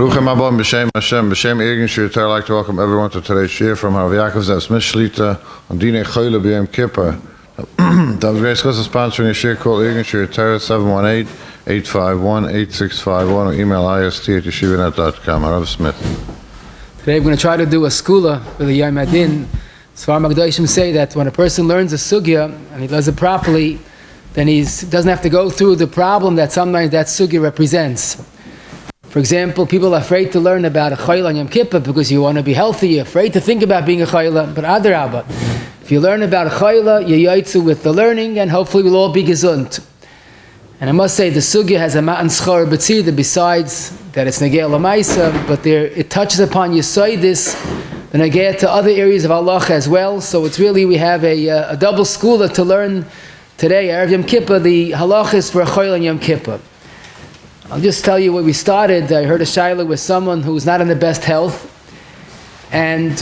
Baruchim Abba B'Shem Hashem, B'Shem Irgin Shir, I'd like to welcome everyone to today's shir from Rabbi Yakov Zev's Mishlita on Dinei Choleh Beyom Kippur. That was Grace Chesed sponsoring a shir called Irgin Shir, 718-851-8651, or email ist@yeshivanet.com. Rav Smith. Today we're going to try to do a skula with the Yom Adin. Sfar Magdoshim say that when a person learns a sugya and he does it properly, then he doesn't have to go through the problem that sometimes that sugya represents. For example, people are afraid to learn about a chayla on Yom Kippur because you want to be healthy, you're afraid to think about being a chayla, but adarabah, if you learn about a chayla, you're yaitzu with the learning, and hopefully we'll all be gesund. And I must say, the sugya has a matan schar b'tzida, besides that it's negei l'maisa, but it touches upon yisoidis, the negei to other areas of Allah as well. So it's really, we have a double skula to learn today, Erev Yom Kippur, the halachas for a chayla on Yom Kippur. I'll just tell you where we started. I heard a shayla with someone who's not in the best health, and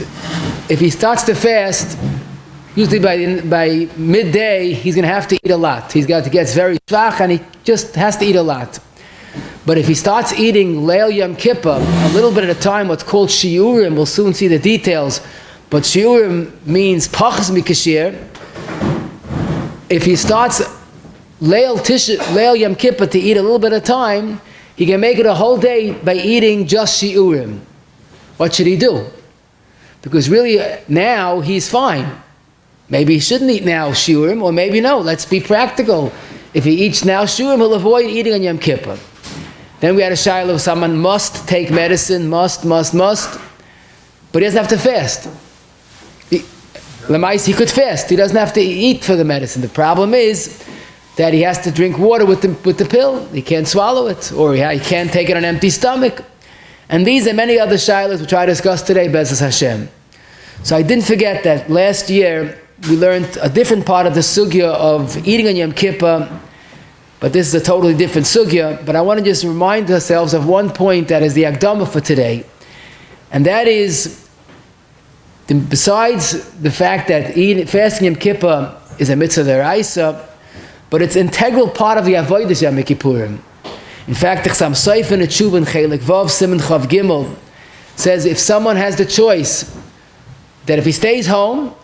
if he starts to fast, usually by midday, he's going to have to eat a lot. He gets very schwach, and he just has to eat a lot. But if he starts eating Leil Yom Kippur, a little bit at a time, what's called shiurim, we'll soon see the details, but shiurim means pachas mikashir. If he starts Leil Yom Kippur to eat a little bit of time, he can make it a whole day by eating just shiurim. What should he do? Because really now he's fine. Maybe he shouldn't eat now shiurim, or maybe no. Let's be practical. If he eats now shiurim, he'll avoid eating on Yom Kippur. Then we had a shayla, someone must take medicine, must, but he doesn't have to fast. He could fast. He doesn't have to eat for the medicine. The problem is that he has to drink water with the pill. He can't swallow it, or he can't take it on an empty stomach. And these and many other shaylas we'll try to discuss today, Be'ezus Hashem. So I didn't forget that last year we learned a different part of the sugya of eating on Yom Kippur, but this is a totally different sugya. But I want to just remind ourselves of one point that is the akdama for today, and that is, besides the fact that fasting Yom Kippur is a mitzvah d'oraisa, but it's an integral part of the avodas Yom Kippurim. In fact, the Chasam Sofer in Tshuva Chelik Vav Siman Chav Gimel says if someone has the choice that if he stays home,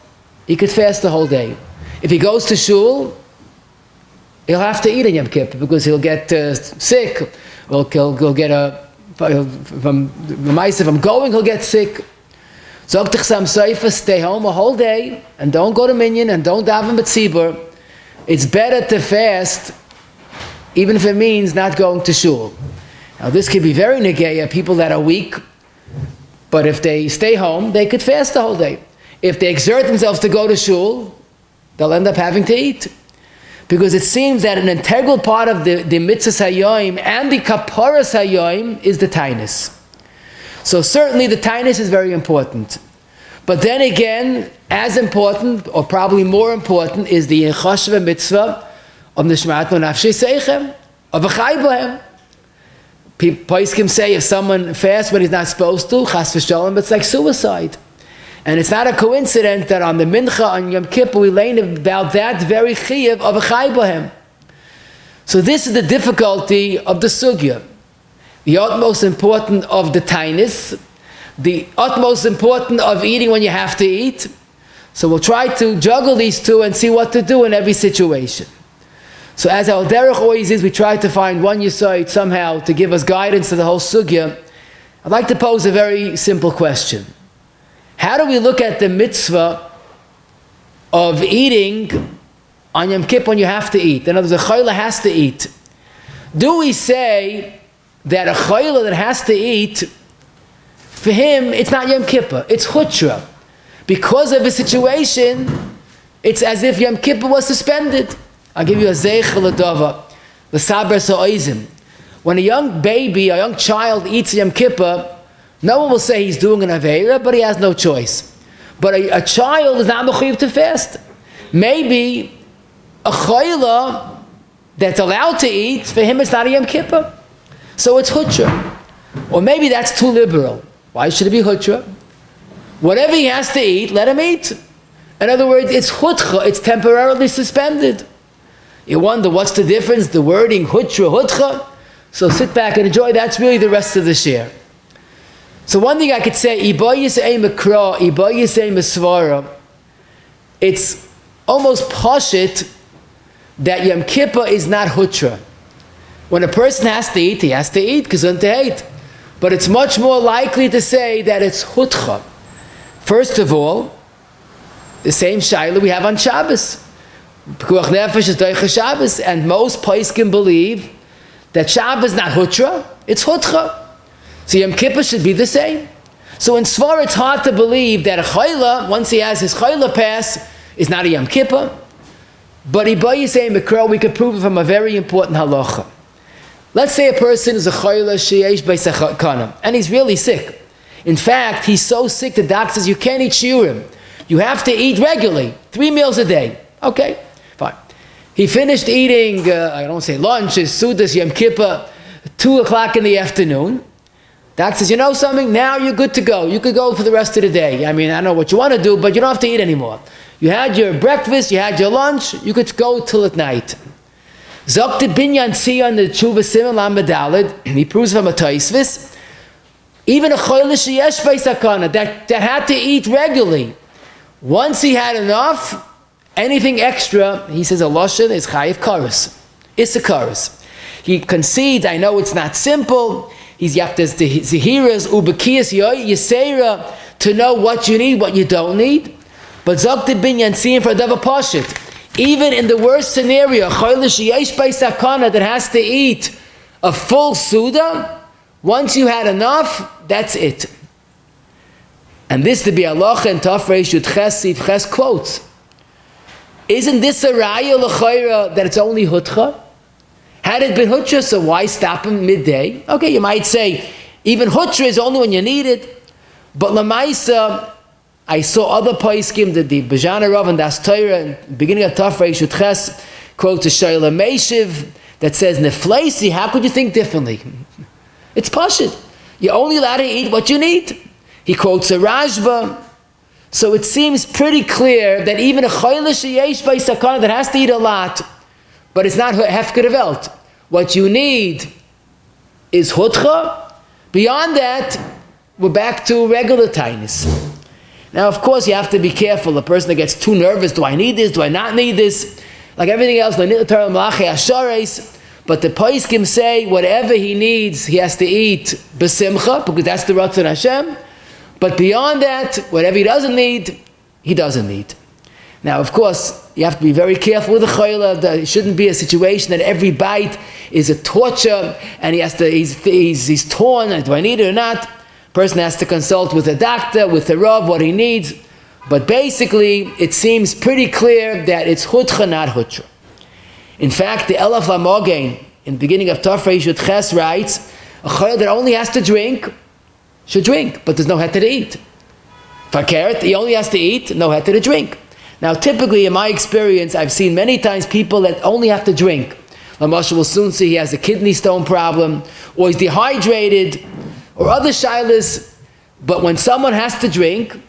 he could fast the whole day. If he goes to shul, he'll have to eat on Yom Kippur because he'll get sick. Or he'll get from going, he'll get sick. So the Chasam Sofer, stay home a whole day and don't go to minyan and don't daven b'tzibur. It's better to fast, even if it means not going to shul. Now this could be very negeya, people that are weak, but if they stay home, they could fast the whole day. If they exert themselves to go to shul, they'll end up having to eat. Because it seems that an integral part of the mitzvahs hayoim and the kaparas hayoim is the tainus. So certainly the tainus is very important. But then again, as important, or probably more important, is the chashva mitzvah of nishmat nafshei seichem, of a chai bohem. Poskim say if someone fasts when he's not supposed to, chas v'shalom, it's like suicide. And it's not a coincidence that on the mincha on Yom Kippur we learn about that very chiyuv of a chai bohem. So this is the difficulty of the sugya. The utmost important of the tainus, the utmost important of eating when you have to eat. So we'll try to juggle these two and see what to do in every situation. So as our derech always is, we try to find one yisoid somehow to give us guidance to the whole sugya. I'd like to pose a very simple question. How do we look at the mitzvah of eating on Yom Kippur when you have to eat? In other words, a chayla has to eat. Do we say that a chayla that has to eat, for him, it's not Yom Kippur, it's Hutra. Because of the situation, it's as if Yom Kippur was suspended. I'll give you a zeichel adava, the saber sa'oizim. When a young baby, a young child eats Yom Kippur, no one will say he's doing an aveira, but he has no choice. But a child is not mechuyev to fast. Maybe a chayla that's allowed to eat, for him it's not a Yom Kippur. So it's Hutra. Or maybe that's too liberal. Why should it be Hutra? Whatever he has to eat, let him eat. In other words, it's Hutcha, it's temporarily suspended. You wonder what's the difference, the wording Hutra, Hutcha? So sit back and enjoy, that's really the rest of the share. So one thing I could say, Ibayis Ein Makra, Ibayis Ein Mesvara, it's almost pashit that Yom Kippur is not hutra. When a person has to eat, he has to eat, kazun tehait. But it's much more likely to say that it's hutcha. First of all, the same shaila we have on Shabbos. Pekuach nefesh is doicha Shabbos, and most poskim believe that Shabbos is not hutra, it's hutcha. So Yom Kippur should be the same. So in Svar, it's hard to believe that a chayla, once he has his chayla pass, is not a Yom Kippur. But Ibayis Ein Makra, we could prove it from a very important halacha. Let's say a person is a chayla sheyesh b'sakana, and he's really sick. In fact, he's so sick the doctor says you can't eat shiurim. You have to eat regularly, 3 meals a day. Okay, fine. He finished eating, I don't want to say lunch, his sudas Yom Kippur, 2 o'clock in the afternoon. Doctor says, you know something? Now you're good to go. You could go for the rest of the day. I mean, I know what you want to do, but you don't have to eat anymore. You had your breakfast, you had your lunch, you could go till at night. Zokte binyan tzion the tshuva simon lam medalid. He proves from a taisvis. Even a choyle sheyesh b'sakana that had to eat regularly. Once he had enough, anything extra, he says a lashon is chayiv karas. It's a karas. He concedes, I know it's not simple. He's yaptas the zehiras ubekiyas yisera to know what you need, what you don't need. But zokte binyan tzion for a davar pashit. Even in the worst scenario, choyle sheyesh b'sakana that has to eat a full suda, once you had enough, that's it. And this to be halacha and Tafrei Shud Ches Sif Ches quotes. Isn't this a raya l'chayra that it's only hutcha? Had it been hutcha, so why stop him midday? Okay, you might say, even hutcha is only when you need it. But lamaisa, I saw other poskim that the Bejana Rav and Das Torah in the beginning of Tafrei Shud Ches quotes a Choleh Meshiv that says, Nefleisi, how could you think differently? It's pashit. You're only allowed to eat what you need. He quotes a Rashba. So it seems pretty clear that even a choyle sheyesh b'sakana that has to eat a lot, but it's not hefker welt. What you need is hutcha. Beyond that, we're back to regular tinus. Now, of course, you have to be careful. A person that gets too nervous, do I need this? Do I not need this? Like everything else, but the poskim say whatever he needs, he has to eat b'simcha, because that's the Ratzon Hashem. But beyond that, whatever he doesn't need, he doesn't need. Now, of course, you have to be very careful with the chayla. It shouldn't be a situation that every bite is a torture, and he's torn, and do I need it or not? Person has to consult with a doctor, with a rav, what he needs. But basically, it seems pretty clear that it's hutcha, not hutra. In fact, the Elaf Lamogain, in the beginning of Tafrei Shud Ches, writes, a chayla that only has to drink, should drink, but there's no heter to eat. Fakert, he only has to eat, no heter to drink. Now, typically, in my experience, I've seen many times people that only have to drink. Lamasha will soon see he has a kidney stone problem, or he's dehydrated, or other shilas. But when someone has to drink,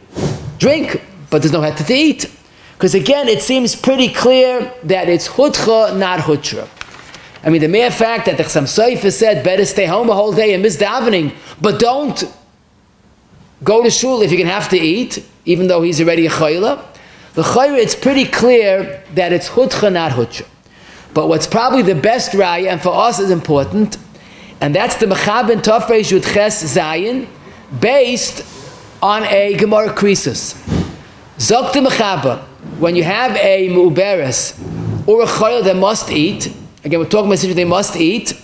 but there's no heter to eat. Because again, it seems pretty clear that it's hutcha, not hutra. I mean, the mere fact that the Chassam Sofer said, better stay home a whole day and miss davening, but don't go to shul if you're going to have to eat, even though he's already a chayla. The chayla, it's pretty clear that it's hutcha, not hutra. But what's probably the best raya, and for us is important, and that's the Mechabin Tafrei Shud Ches Zayin, based on a Gemara Krisus. Zok the Mechaba, when you have a Mu'beres, or a chayla that must eat, again we're talking about situations they must eat,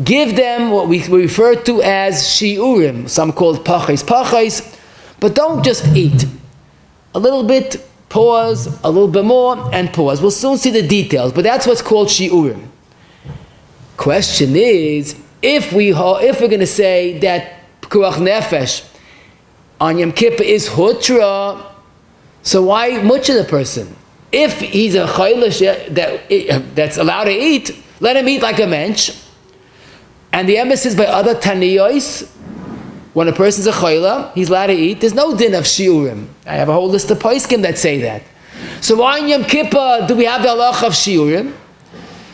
give them what we refer to as shiurim, some call it pachais, but don't just eat. A little bit, pause, a little bit more, and pause. We'll soon see the details, but that's what's called shiurim. Question is, if we're going to say that pekuach nefesh on Yom Kippur is hutra, so why mucha the person? If he's a chaylish that's allowed to eat, let him eat like a mensch. And the emphasis by other taniyos, when a person's a chayla, he's allowed to eat. There's no din of shiurim. I have a whole list of poskim that say that. So why in Yom Kippur do we have the halach of shiurim?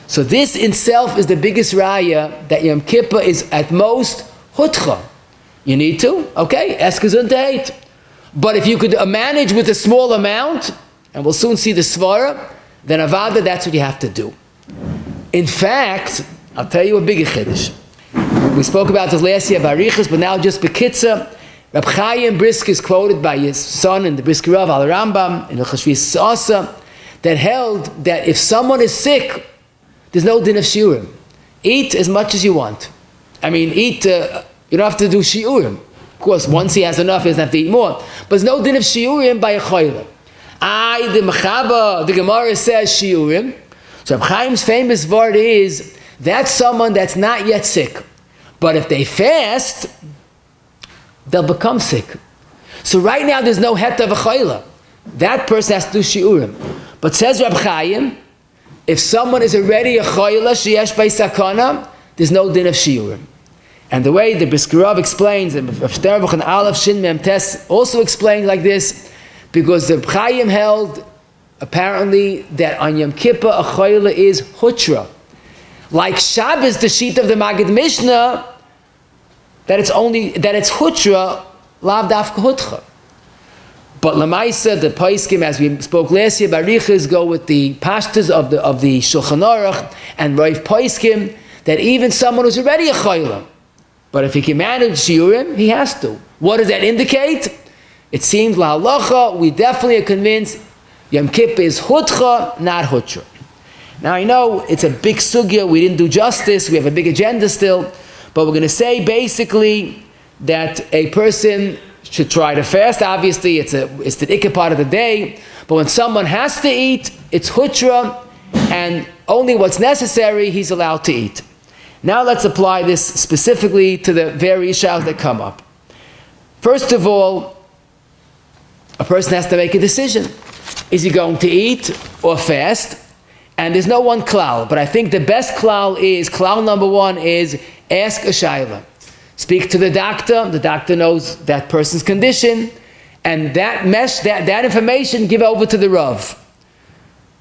So this in itself is the biggest raya that Yom Kippur is at most hutcha. You need to? Okay, es gesundheit. But if you could manage with a small amount, and we'll soon see the svara, then avada, that's what you have to do. In fact, I'll tell you a bigger chiddush. We spoke about this last year, Barichas, but now just Bekitza. Reb Chaim Brisker is quoted by his son in the Brisker Rav al Rambam in the Chashvis Asa that held that if someone is sick, there's no din of shiurim. Eat as much as you want. I mean, eat. You don't have to do shiurim. Of course, once he has enough, he doesn't have to eat more. But there's no din of shiurim by a choyle. The Mechaba, the Gemara says shiurim. So Reb Chaim's famous word is that's someone that's not yet sick. But if they fast, they'll become sick. So right now there's no het of a choyle. That person has to do shiurim. But says Reb Chaim, if someone is already a choyle sheyesh by sakana, there's no din of shiurim. And the way the Brisker Rav explains, and Shterbuch and Aleph Shin Mem Tes also explains like this, because the Chaim held apparently that on Yom Kippur a choyle is hutra. Like Shabbos, the sheet of the Magid Mishnah, that it's hutra, lav dafka hutcha. But Lamaisa, the Paiskim, as we spoke last year, Barichas go with the pashtas of the Shulchan Aruch and Rav Paiskim, that even someone who's already a choyle, but if he can manage shiurim, he has to. What does that indicate? It seems la halacha, we definitely are convinced Yom Kippur is hutcha, not hutra. Now I know it's a big sugya, we didn't do justice, we have a big agenda still, but we're going to say basically that a person should try to fast. Obviously, it's the ikka part of the day, but when someone has to eat, it's hutra, and only what's necessary he's allowed to eat. Now let's apply this specifically to the various shaylos that come up. First of all, a person has to make a decision. Is he going to eat or fast? And there's no one klal, but I think the best klal number one is ask a shayla. Speak to the doctor knows that person's condition, and that information give over to the Rav.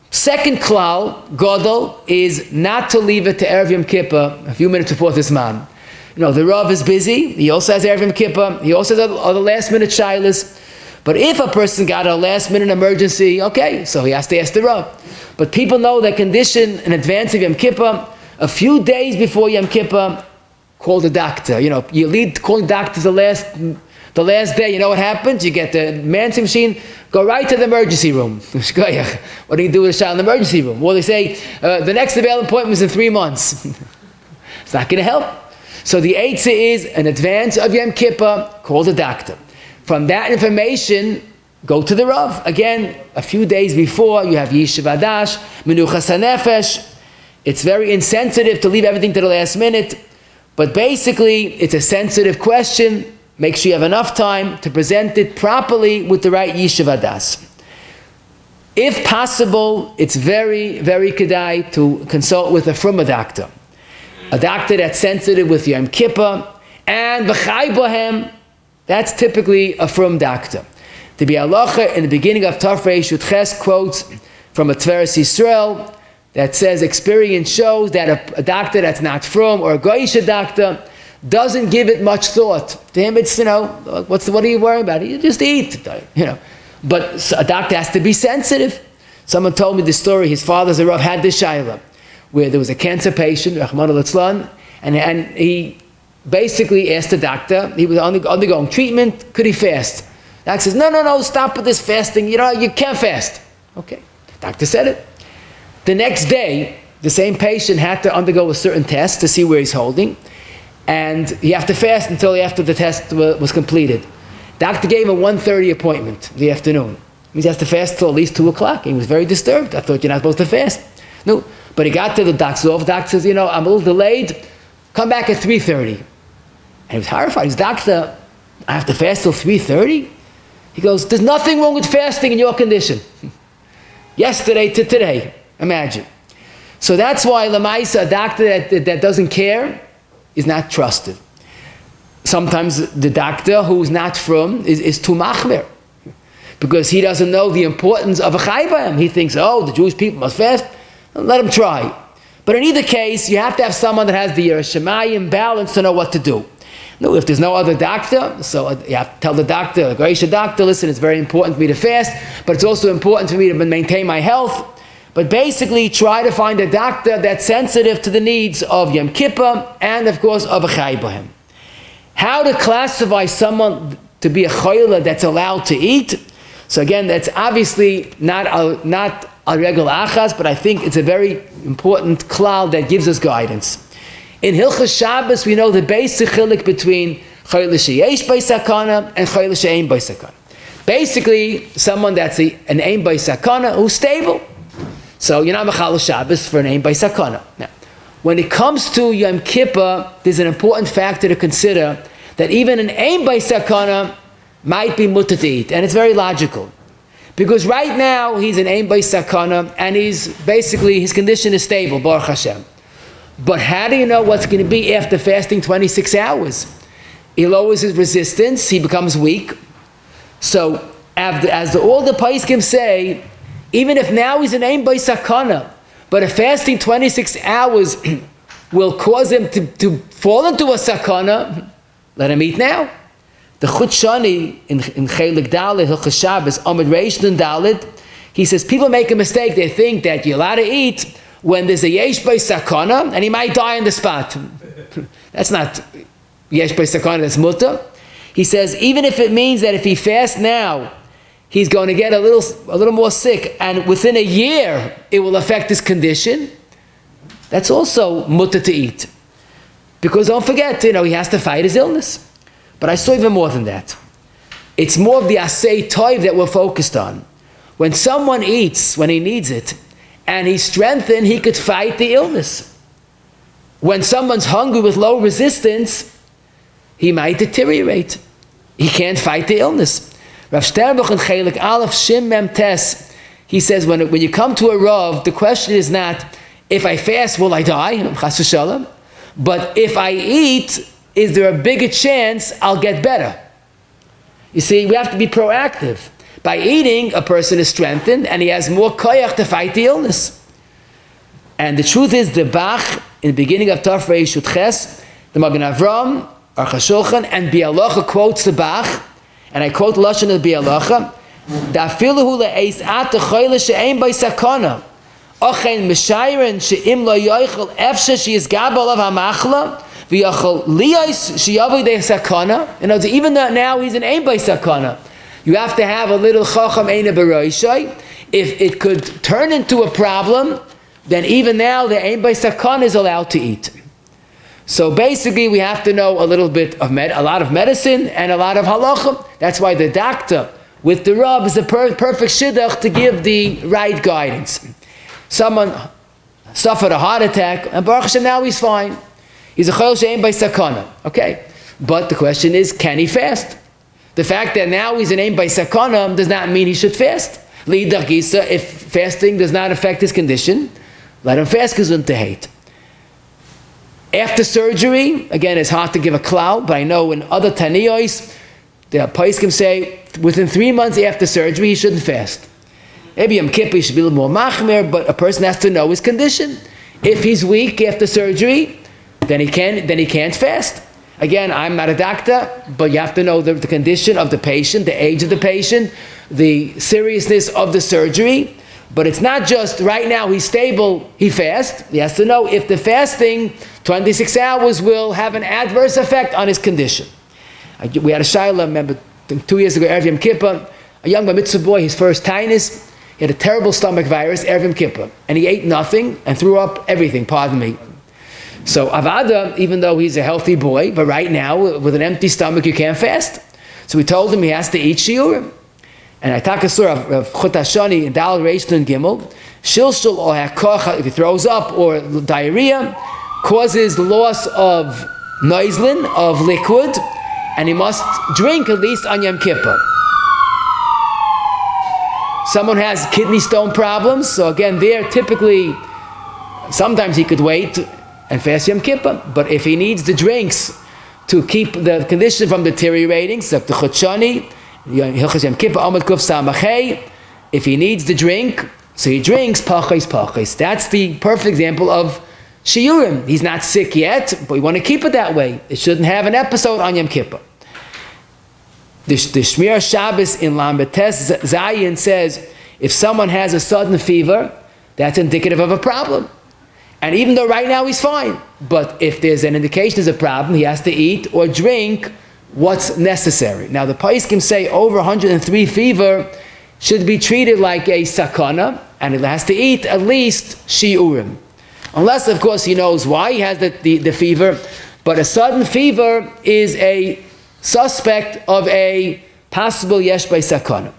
Second klal, Godel, is not to leave it to Erev Yom Kippur a few minutes before this man. You know, the Rav is busy, he also has Erev Yom Kippur, he also has other last minute shaylas. But if a person got a last minute emergency, okay, so he has to ask the Rav. But people know their condition in advance of Yom Kippur, a few days before Yom Kippur, call the doctor. You know, you lead calling doctors the last day, you know what happens? You get the answering machine, go right to the emergency room. What do you do with a child in the emergency room? Well, they say, the next available appointment is in 3 months. It's not going to help. So the eitzah is, in advance of Yom Kippur, call the doctor. From that information, go to the Rav. Again, a few days before, you have Yishuv Adash, Menuchas HaNefesh. It's very insensitive to leave everything to the last minute. But basically, it's a sensitive question. Make sure you have enough time to present it properly with the right Yishuv Adas. If possible, it's very, very kedai to consult with a fruma doctor. A doctor that's sensitive with Yom Kippur, and B'chai Bohem, that's typically a frum doctor. The Bialacha in the beginning of Tafrei Shutches quotes from a Tveres Yisrael that says experience shows that a doctor that's not frum or a Goyish doctor doesn't give it much thought. To him, it's, what are you worrying about? You just eat, But a doctor has to be sensitive. Someone told me this story. His father's a Rav had this shayla, where there was a cancer patient, Rahman al-Atzlan, and he basically asked the doctor, he was undergoing treatment, could he fast? The doctor says, no, stop with this fasting. You can't fast. Okay, the doctor said it. The next day, the same patient had to undergo a certain test to see where he's holding, and he had to fast until after the test was completed. Doctor gave him a 1:30 appointment in the afternoon. He has to fast till at least 2 o'clock. He was very disturbed. I thought you're not supposed to fast. No, but he got to the doctor's office. The doctor says, I'm a little delayed. Come back at 3:30. And he was horrified. His doctor, I have to fast till 3:30? He goes, there's nothing wrong with fasting in your condition. Yesterday to today. Imagine. So that's why Lamaisa, a doctor that doesn't care, is not trusted. Sometimes the doctor who's not from is too machmer, because he doesn't know the importance of a chayvayim. He thinks, the Jewish people must fast. Let him try. But in either case, you have to have someone that has the Yerushalayim balance to know what to do. No, if there's no other doctor, so you have to tell the doctor, the Goyish doctor, listen, it's very important for me to fast, but it's also important for me to maintain my health. But basically, try to find a doctor that's sensitive to the needs of Yom Kippur and, of course, of a Chai B'hem. How to classify someone to be a Cholah that's allowed to eat? So again, that's obviously not a regel achas, but I think it's a very important klal that gives us guidance. In Hilchos Shabbos, we know the basic chilik between Cholah sheyesh bei sakana and Cholah she'ein bei sakana. Basically, someone that's an ein bei sakana who's stable. So you're not mechal Shabbos for an ein bei sakana. Now, when it comes to Yom Kippur, there's an important factor to consider that even an ein bei sakana might be mutter to eat, and it's very logical. Because right now, he's an ein bei sakana, and he's basically, his condition is stable, Baruch Hashem. But how do you know what's going to be after fasting 26 hours? He lowers his resistance, he becomes weak. So, as all the Paiskim say, even if now he's an ein bei sakana, but if fasting 26 hours will cause him to fall into a sakana, let him eat now. The Chut Shani in Chelik Dalet, Hilchos Shabbos, Amud Reish and Dalet, he says people make a mistake. They think that you're allowed to eat when there's a yesh bei sakana and he might die on the spot. That's not yesh bei sakana, that's mutter. He says even if it means that if he fasts now, he's going to get a little more sick, and within a year it will affect his condition, that's also mutter to eat. Because don't forget, he has to fight his illness. But I saw even more than that. It's more of the asay toiv that we're focused on. When someone eats, when he needs it, and he's strengthened, he could fight the illness. When someone's hungry with low resistance, he might deteriorate. He can't fight the illness. Rav Sternbuch in Chelik Aleph Shim Mem Tes, he says when you come to a Rav, the question is not, if I fast, will I die? Chas v'shalom. But if I eat, is there a bigger chance I'll get better? You see, we have to be proactive. By eating, a person is strengthened and he has more koyach to fight the illness. And the truth is, the Bach, in the beginning of Taf Reish Yud Ches, the Magen Avram, Aruch HaShulchan, and Bialacha quotes the Bach, and I quote Lashon of Bialacha, Da'afilu hu le'eis at cholah she'ein bei sakana, ochen meshayren she'im lo yoichel efshe she'yizgab olav ha'machla, v'yachol liyos she'yavoi de sakana. Even though now he's an ein bei sakana, you have to have a little chacham eina b'roishai. If it could turn into a problem, then even now the ein bei sakana is allowed to eat. So basically, we have to know a little bit of a lot of medicine and a lot of halacha. That's why the doctor with the Rav is the perfect shidduch to give the right guidance. Someone suffered a heart attack, and Baruch Hashem, now he's fine. He's a chol she'ein bei sakana. Okay, but the question is, can he fast? The fact that now he's an ein bei sakana does not mean he should fast. Li'idach gisa, if fasting does not affect his condition, let him fast gesund to hate. After surgery, again, it's hard to give a cloud, but I know in other taniyos, the Paiskim say within 3 months after surgery, he shouldn't fast. Maybe Yom Kippur he should be a little more machmir, but a person has to know his condition. If he's weak after surgery, then he can't fast. Again, I'm not a doctor, but you have to know the condition of the patient, the age of the patient, the seriousness of the surgery. But it's not just right now he's stable, he fasts. He has to know if the fasting 26 hours will have an adverse effect on his condition. We had a shayla, remember 2 years ago, Erev Yom Kippur, a young bar mitzvah boy, his first tinus, he had a terrible stomach virus, Erev Yom Kippur, and he ate nothing and threw up everything, pardon me. So Avada, even though he's a healthy boy, but right now, with an empty stomach, you can't fast. So we told him he has to eat shiurim. And I talk a surah of Chut HaShani in Dal Reish and Gimel, Shilshul or Hakoch, if he throws up, or diarrhea, causes loss of noislin, of liquid, and he must drink at least on Yom Kippur. Someone has kidney stone problems, so again, there typically, sometimes he could wait and fast Yom Kippur, but if he needs the drinks to keep the condition from deteriorating, so the Chut Shani, if he needs the drink, so he drinks pachais. That's the perfect example of shiurim. He's not sick yet, but we want to keep it that way. It shouldn't have an episode on Yom Kippur. The Shmir Shabbos in Lambetes Zayin says, if someone has a sudden fever, that's indicative of a problem. And even though right now he's fine, but if there's an indication there's a problem, he has to eat or drink what's necessary. Now the Paiskim say over 103 fever should be treated like a sakana, and it has to eat at least shiurim. Unless, of course, he knows why he has the fever, but a sudden fever is a suspect of a possible yesh by sakana.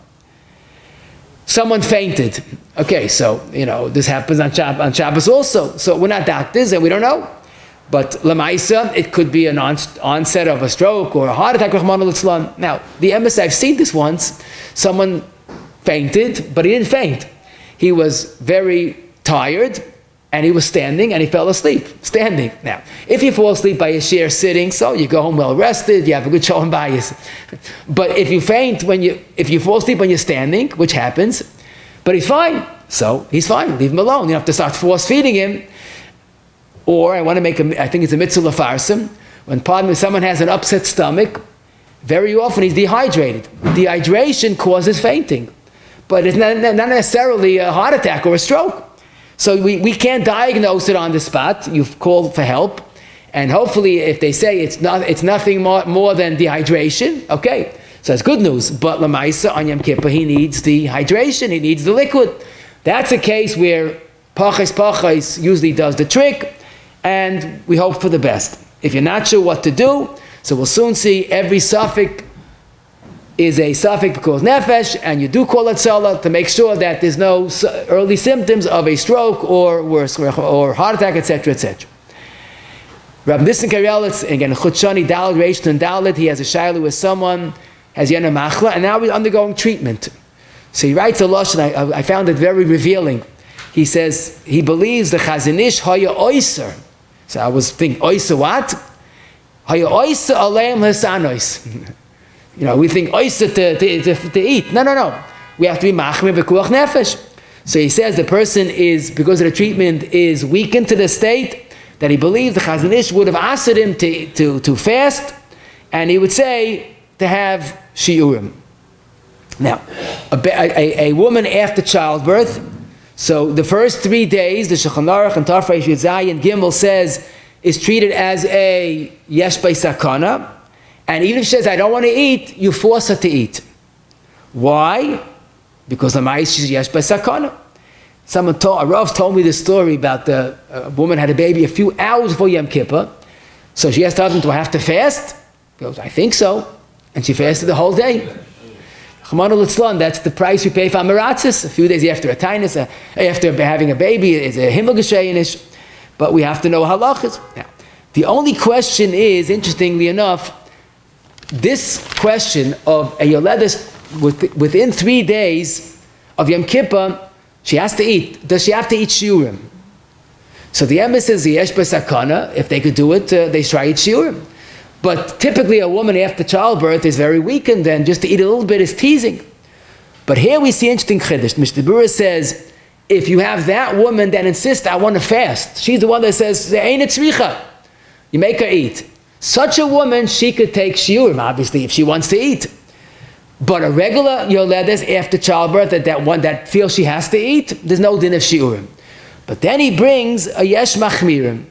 Someone fainted. Okay, so, this happens on Shabbos also. So we're not doctors and we don't know. But Lamaisa, it could be an onset of a stroke or a heart attack. Now, the emes, I've seen this once. Someone fainted, but he didn't faint. He was very tired, and he was standing, and he fell asleep, standing. Now, if you fall asleep by a sheer sitting, so you go home well rested, you have a good shalom bayis. But if you faint if you fall asleep when you're standing, which happens, but he's fine, so he's fine, leave him alone. You don't have to start force feeding him. Or I want to I think it's a mitzvah lefarsim, when someone has an upset stomach, very often he's dehydrated. Dehydration causes fainting, but it's not necessarily a heart attack or a stroke. So we can't diagnose it on the spot. You've called for help, and hopefully, if they say it's nothing more than dehydration, okay, so that's good news. But Lamaisa on Yom Kippur, he needs the hydration, he needs the liquid. That's a case where Pachais usually does the trick, and we hope for the best. If you're not sure what to do, so we'll soon see every suffix is a suffix because nefesh, and you do call it salah to make sure that there's no early symptoms of a stroke or worse, or heart attack, etc., etc. Rabbi Nissen Karelitz, again, Chutshani Dalit, Reish and Dalit, he has a shayla with someone, has Yana Machla, and now he's undergoing treatment. So he writes a lashon, I found it very revealing. He says, he believes the Chazanish Haya Oyser. So I was thinking, Oyser what? Haya Oyser Aleim Hasanois. We think oyster to eat. No. We have to be machmir b'kuach nefesh. So he says the person is, because of the treatment, is weakened to the state that he believes the Chazon Ish would have asked him to fast, and he would say to have shiurim. Now, a woman after childbirth, so the first 3 days, the Shulchan Aruch and Tafresh Yud Zayin Gimel says, is treated as a yesh by sakana. And even if she says, I don't want to eat, you force her to eat. Why? Because the ma'is is yesh by sakana. A Rav told me this story about a woman had a baby a few hours before Yom Kippur. So she asked husband, do I have to fast? He goes, I think so. And she fasted the whole day. That's the price we pay for Amaratzis. A few days after a tainus, after having a baby, is a himmel geshayinish. But we have to know halachas. Now, the only question is, interestingly enough, this question of a yoledes within 3 days of Yom Kippur, she has to eat. Does she have to eat shiurim? So the emes says yesh b'sakana. If they could do it, they try eat shiurim. But typically, a woman after childbirth is very weakened, and just to eat a little bit is teasing. But here we see interesting chiddush. Mr. Bura says, if you have that woman that insists, I want to fast, she's the one that says, ain't it tzricha. You make her eat. Such a woman, she could take shiurim, obviously, if she wants to eat. But a regular yoledes after childbirth, that one that feels she has to eat, there's no din of shiurim. But then he brings a yesh machmirim.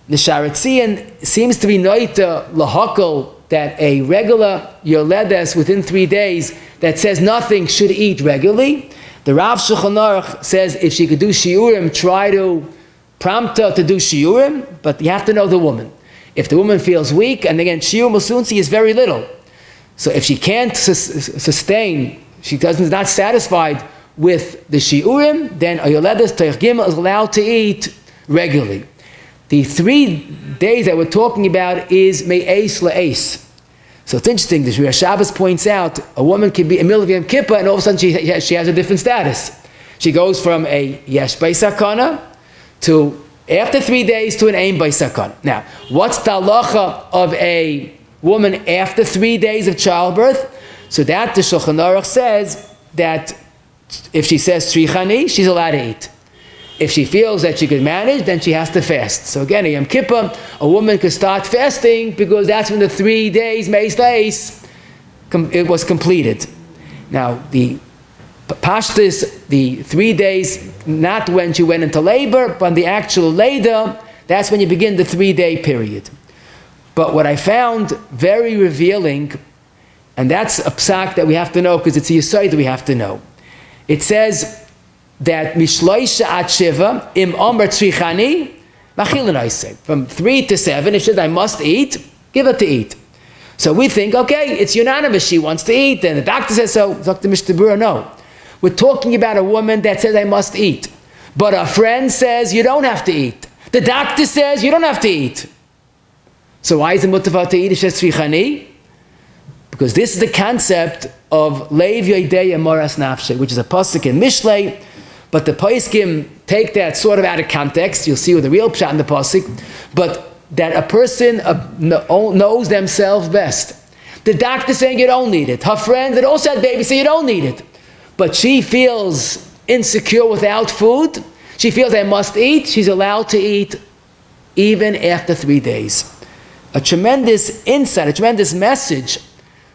The Sharetzian seems to be noita lahakol that a regular yoledes within 3 days that says nothing should eat regularly. The Rav Shulchan Aruch says if she could do shiurim, try to prompt her to do shiurim, but you have to know the woman. If the woman feels weak, and again, shiur musunsi is very little. So if she can't sustain, is not satisfied with the shiurim, then a yoledes teich gimel is allowed to eat regularly. The 3 days that we're talking about is me'es la'es. So it's interesting, the Shmir Shabbos points out, a woman can be in the middle of Yom Kippur, and all of a sudden she has a different status. She goes from a yesh by sakana to, after 3 days, to an aim by sakana. Now, what's the halacha of a woman after 3 days of childbirth? So that the Shulchan Aruch says that if she says tzrichani, she's allowed to eat. If she feels that she could manage, then she has to fast. So again, Yom Kippur, a woman could start fasting because that's when the 3 days, Meis Leis, it was completed. Now, the Pashtus, the 3 days, not when she went into labor, but the actual later, that's when you begin the 3-day period. But what I found very revealing, and that's a psak that we have to know because it's a yesod that we have to know. It says that mishloisha at shiva im omer tzrichani machilin aiseh. From 3 to 7, it says I must eat, give her to eat. So we think, okay, it's unanimous, she wants to eat, and the doctor says so. Dr. Mishtabura, no. We're talking about a woman that says I must eat. But a friend says you don't have to eat. The doctor says you don't have to eat. So why is it mutavar to eat? It says tzrichani. Because this is the concept of leiv yodeya moras nafshe, which is a pasuk in Mishlei, but the poskim take that sort of out of context. You'll see with the real pshat in the pasuk, but that a person knows themselves best. The doctor saying you don't need it. Her friends that also had babies say you don't need it. But she feels insecure without food. She feels I must eat. She's allowed to eat even after 3 days. A tremendous insight, a tremendous message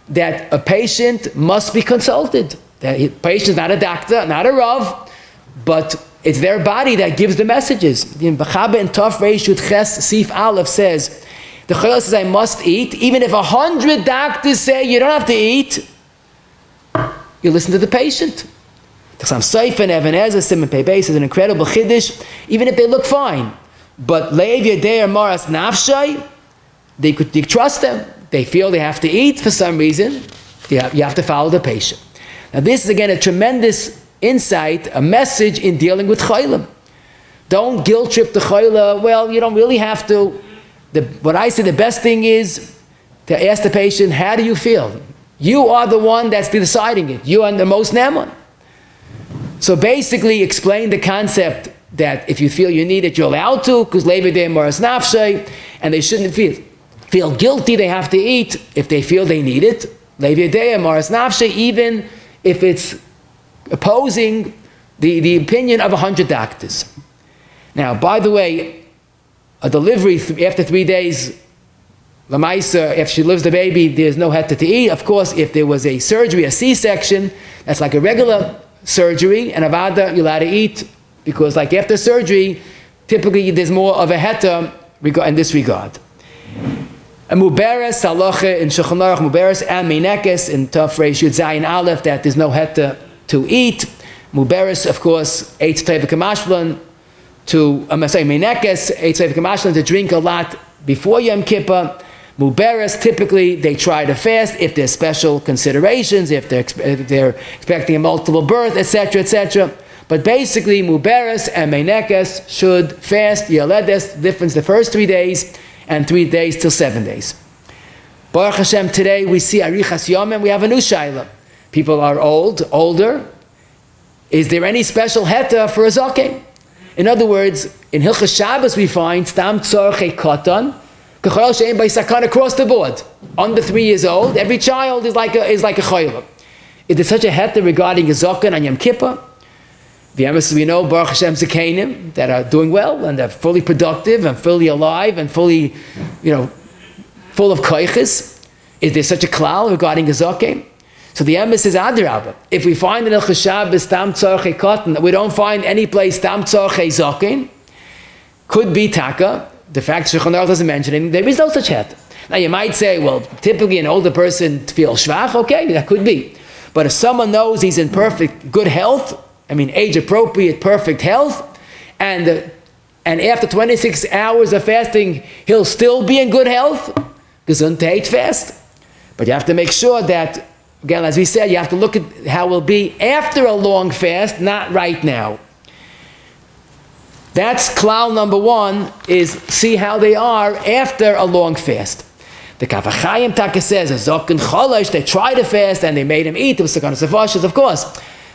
that a patient must be consulted. The patient is not a doctor, not a rav, but it's their body that gives the messages. In Bechaba and Tov Reish Yud Ches Sif Aleph says, the Chayil says I must eat, even if 100 doctors say you don't have to eat, you listen to the patient. Some Seif and Even Ezer, Simon Pei Beis is an incredible chiddush, even if they look fine. But Leiv Yedei Maras Nafshay, you trust them. They feel they have to eat for some reason. You have to follow the patient. Now this is again a tremendous insight, a message in dealing with chaylim. Don't guilt trip the chayla. Well, you don't really have to. What I say the best thing is to ask the patient, how do you feel? You are the one that's deciding it. You are the most neman. So basically explain the concept that if you feel you need it, you're allowed to, because leiv yodei moras nafshay, and they shouldn't feel guilty they have to eat if they feel they need it. Leiv yodei moras nafshay, even if it's opposing the opinion of 100 doctors. Now, by the way, a delivery after 3 days, Lamaisa, if she delivers the baby, there's no heta to eat. Of course, if there was a surgery, a C-section, that's like a regular surgery, and avada, you're allowed to eat, because like after surgery, typically there's more of a heta in this regard. A muberes, halacha in Shulchan Aruch, muberes and meinekes in Tov Reish Yud Zayin Aleph, that there's no heta to eat. Muberes, of course, eitz teiv kamashlan, meinekes, eitz teiv kamashlan, to drink a lot before Yom Kippur. Muberes, typically they try to fast if there's special considerations, if they're expecting a multiple birth, etc., etc. But basically, muberes and meinekes should fast. Yaledes, difference the first 3 days, and 3 days till 7 days. Baruch Hashem, today we see Arichas Yomim, we have a new shaila. People are older. Is there any special heta for a zaken? In other words, in Hilchas Shabbos we find stam tzorchei katan, k'chol she'en by sakan across the board. Under 3 years old, every child is like a chayla. Is there such a heta regarding a zaken on Yom Kippur? The emissaries we know, Baruch Hashem Zakenim, that are doing well and they're fully productive and fully alive and fully, full of koiches. Is there such a klal regarding a zaken? So the emes is adrabah. If we find in Hilchas Shabbos tam tzorchei katan, that we don't find any place tam tzorchei zaken, could be taka. The fact Shulchan Aruch doesn't mention it, there is no such het. Now you might say, well, typically an older person feels shvach. Okay, that could be. But if someone knows he's in good health, age appropriate, perfect health, and after 26 hours of fasting, he'll still be in good health, gesundheit fast. But you have to make sure that, again, as we said, you have to look at how it will be after a long fast, not right now. That's klal number 1, is see how they are after a long fast. The Kaf HaChaim Taka says, a Zokin Cholosh, they tried to fast and they made him eat. It was Sakana Sefashas, of course.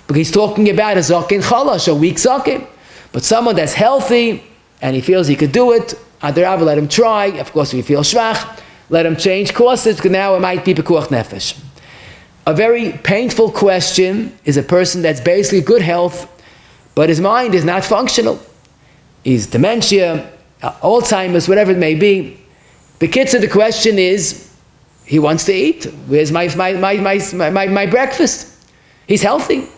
But he's talking about a Zokin Cholosh, a weak Zokin. But someone that's healthy and he feels he could do it, Adarabah, let him try. Of course, if he feels shvach, let him change courses, because now it might be Pekuach Nefesh. A very painful question is a person that's basically good health, but his mind is not functional. he's dementia, Alzheimer's, whatever it may be. The kitzur, the question is, he wants to eat. Where's my breakfast? He's healthy,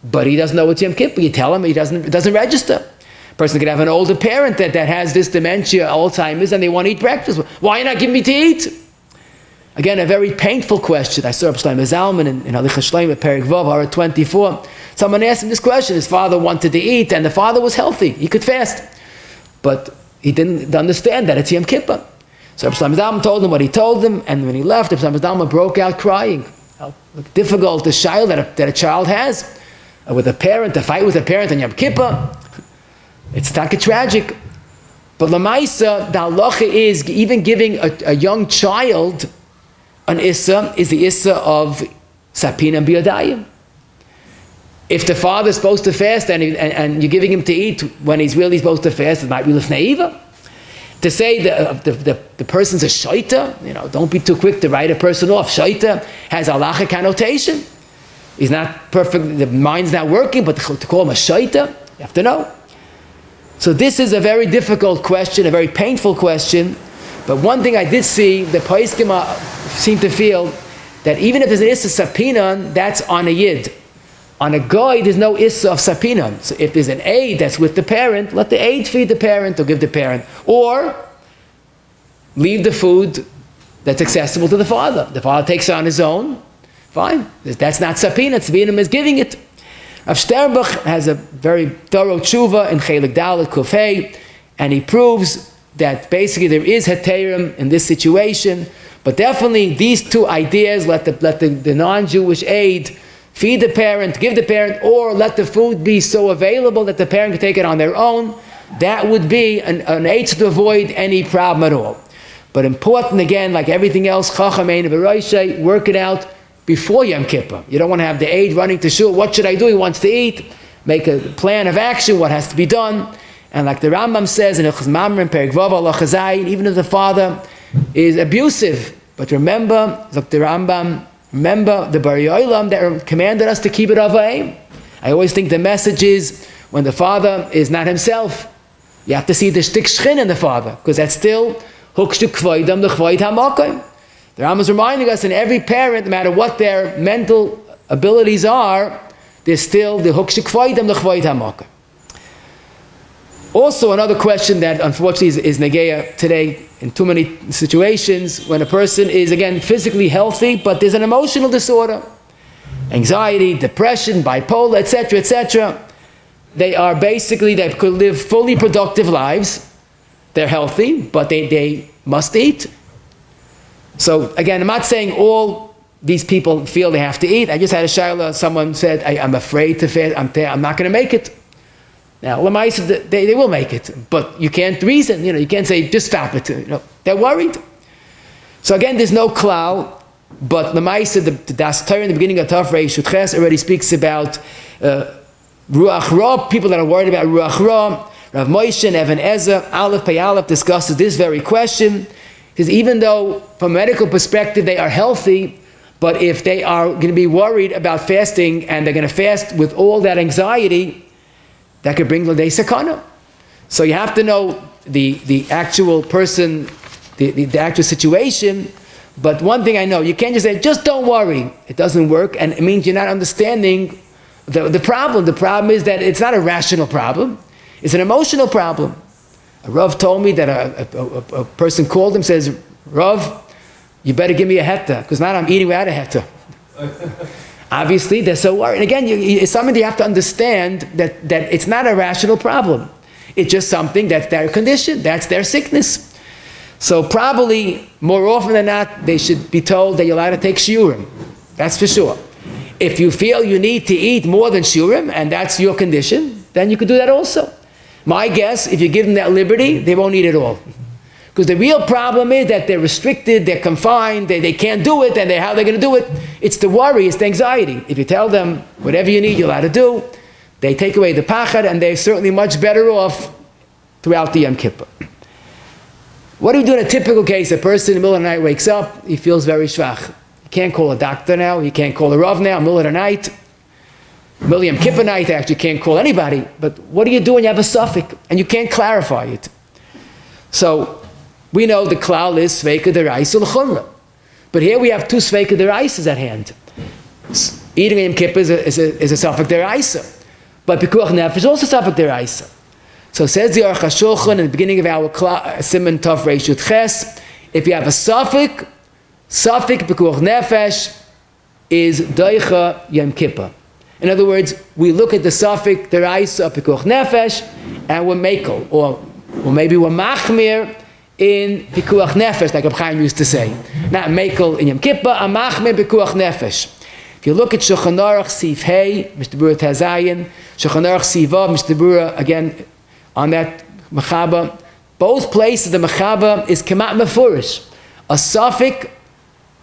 but he doesn't know it's Yom Kippur. You tell him, it doesn't register. A person could have an older parent that has this dementia, Alzheimer's, and they want to eat breakfast. Why not give me to eat? Again, a very painful question. I saw Rabbi Shlomo Zalman in Halicha Shleima, Perek Vav, Hara 24. Someone asked him this question. His father wanted to eat, and the father was healthy. He could fast. But he didn't understand that it's Yom Kippur. So Rabbi Shlomo Zalman told him what he told him, and when he left, Rabbi Shlomo Zalman broke out crying. How difficult the child that a child has with a parent, to fight with a parent on Yom Kippur. It's taka tragic. But Lamaisa, the halacha is, even giving a young child an issa is the issa of sapina and biyadayim. If the father is supposed to fast and you're giving him to eat when he's really supposed to fast, it might be l'fneiva. To say the person's a shaita, don't be too quick to write a person off. Shaita has a halachic connotation. He's not perfect, the mind's not working, but to call him a shaita, you have to know. So this is a very difficult question, a very painful question. But one thing I did see, the Paiskim seem to feel that even if there's an issa sapinan, that's on a yid. On a goy, there's no issa of sapinan. So if there's an aid that's with the parent, let the aid feed the parent or give the parent. Or leave the food that's accessible to the father. The father takes it on his own, fine. That's not sapina, sapina is giving it. Rav Sternbuch has a very thorough tshuva in Chelik Dalet Kufay, and he proves that basically there is heterim in this situation, but definitely these two ideas, let the non-Jewish aid feed the parent, give the parent, or let the food be so available that the parent can take it on their own, that would be an aid to avoid any problem at all. But important, again, like everything else, Chachamein V'Roishay, work it out before Yom Kippur. You don't want to have the aid running to shul. What should I do? He wants to eat. Make a plan of action, what has to be done. And like the Rambam says in Ilchos Mamre, Perek Vav, Halacha Zayin, even if the father is abusive, but remember, like the Rambam, remember the Bari Olam that commanded us to keep it avayim. I always think the message is when the father is not himself, you have to see the shtik shchin in the father, because that's still hukshu kvoidam the kvoid hamakim. The Rambam is reminding us, in every parent, no matter what their mental abilities are, there's still the hukshu kvoidam the kvoid hamakim. Also, another question that unfortunately is negeya today in too many situations, when a person is, again, physically healthy, but there's an emotional disorder, anxiety, depression, bipolar, etc., etc. They could live fully productive lives. They're healthy, but they must eat. So, again, I'm not saying all these people feel they have to eat. I just had a shayla, someone said, I'm afraid to fast, I'm not going to make it. Now, Lamaisa, they will make it, but you can't reason, you can't say, just stop it, they're worried. So again, there's no klal, but Lamaisa, the Das Torah in the beginning of Tafrei Shutches already speaks about Ruach Ra, people that are worried about Ruach Ra. Rav Moshe and Evan Ezer, Aleph Pei Aleph discusses this very question, because even though from a medical perspective they are healthy, but if they are going to be worried about fasting and they're going to fast with all that anxiety, that could bring l'dei sakana. So you have to know the actual person, the actual situation. But one thing I know, you can't just say, just don't worry. It doesn't work, and it means you're not understanding the problem. The problem is that it's not a rational problem. It's an emotional problem. A Rav told me that a person called him, says, Rav, you better give me a heta, because now I'm eating without a heta. Obviously, they're so worried. And again, it's something you have to understand that it's not a rational problem. It's just something that's their condition. That's their sickness. So probably, more often than not, they should be told that you're allowed to take shiurim. That's for sure. If you feel you need to eat more than shiurim, and that's your condition, then you could do that also. My guess, if you give them that liberty, they won't eat at all. Because the real problem is that they're restricted, they're confined, they can't do it, and how they're going to do it. It's the worry, it's the anxiety. If you tell them, whatever you need, you're allowed to do, they take away the pachad, and they're certainly much better off throughout the Yom Kippur. What do you do in a typical case? A person in the middle of the night wakes up, he feels very shvach. He can't call a doctor now, he can't call a Rav now, middle of the night. Yom Kippur night, actually can't call anybody, but what do you do when you have a suffix and you can't clarify it? So we know the klal is sveika deraisa l'chumra. But here we have two sveika deraisas at hand. Eating Yom Kippur is a suffix deraisa. But pikuach nefesh is also suffix deraisa. So says the Aruch HaShulchan in the beginning of our Siman Tov Reish Yud Ches, if you have a suffix pikuach nefesh is doicha Yom Kippur. In other words, we look at the suffix deraisa of pikuach nefesh and we're mekel, or maybe we're machmir in pikuach nefesh, like Reb Chaim used to say. Not mekel in Yom Kippur, a machmir pikuach nefesh. If you look at Shulchan Aruch Sif Hey, Mr. Bura Tazayin, Shulchan Aruch Sif Vav, Mr. Bura, again, on that mechaba, both places the mechaba is kemat mefurish. A suffix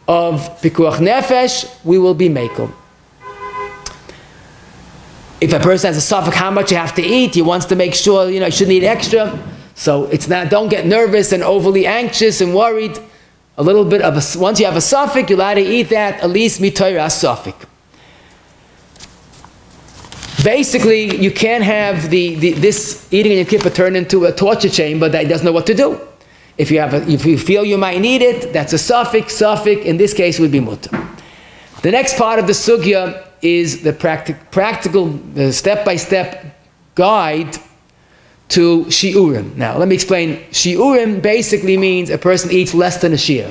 of pikuach nefesh, we will be mekel. If a person has a suffix how much you have to eat, he wants to make sure, you shouldn't eat extra. So it's not, don't get nervous and overly anxious and worried. A little bit of once you have a suffix, you're allowed to eat that, at least mitoira suffix. Basically, you can't have this eating in Yom Kippur turn into a torture chamber that doesn't know what to do. If you feel you might need it, that's a suffix. In this case, would be mutter. The next part of the sugya is the practical, step-by-step guide to shiurim. Now, let me explain. Shiurim basically means a person eats less than a shiur.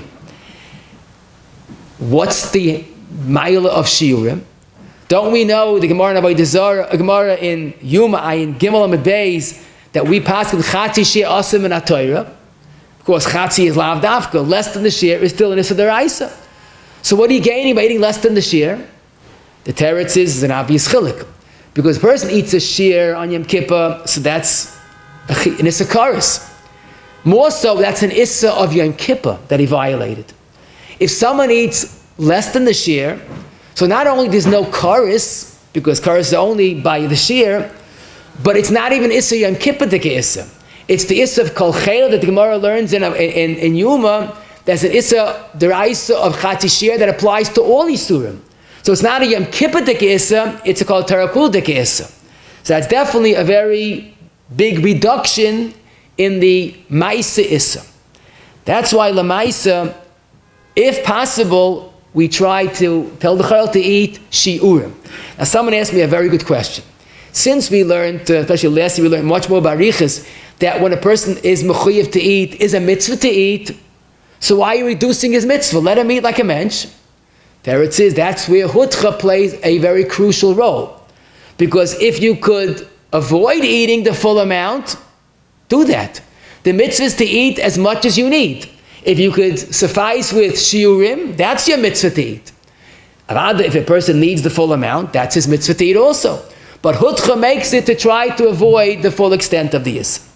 What's the ma'ila of shiurim? Don't we know the Gemara in Avodah Zarah, a Gemara in Yuma Ayin Gimel Amud Beis, that we pass with Chatzi Shiur Asim in HaTorah? Of course, Chatzi is lav dafka. Less than the shiur is still an issa deraisa. So what are you gaining by eating less than the shiur? The teretz is an obvious chilik. Because a person eats a shiur on Yom Kippur, so that's an issa karis. More so, that's an issa of Yom Kippur that he violated. If someone eats less than the shiur, so not only there's no karis, because karis is only by the shiur, but it's not even issa Yom Kippur dike issa. It's the issa of kol chela that the Gemara learns in Yuma. There's an issa deraisa of chatzi shiur that applies to all isurim. So it's not a Yom Kippur dike issa, it's a kol terakul dike issa. So that's definitely a very big reduction in the maisa issa. That's why lamaisa, if possible, we try to tell the chayil to eat shiurim. Now someone asked me a very good question. Since we learned, especially last year, we learned much more about riches, that when a person is mechuyev to eat, is a mitzvah to eat, so why are you reducing his mitzvah? Let him eat like a mensch. There it is, that's where hutcha plays a very crucial role. Because if you could avoid eating the full amount, do that. The mitzvah is to eat as much as you need. If you could suffice with shiurim, that's your mitzvah to eat. If a person needs the full amount, that's his mitzvah to eat also. But hutcha makes it to try to avoid the full extent of the yis.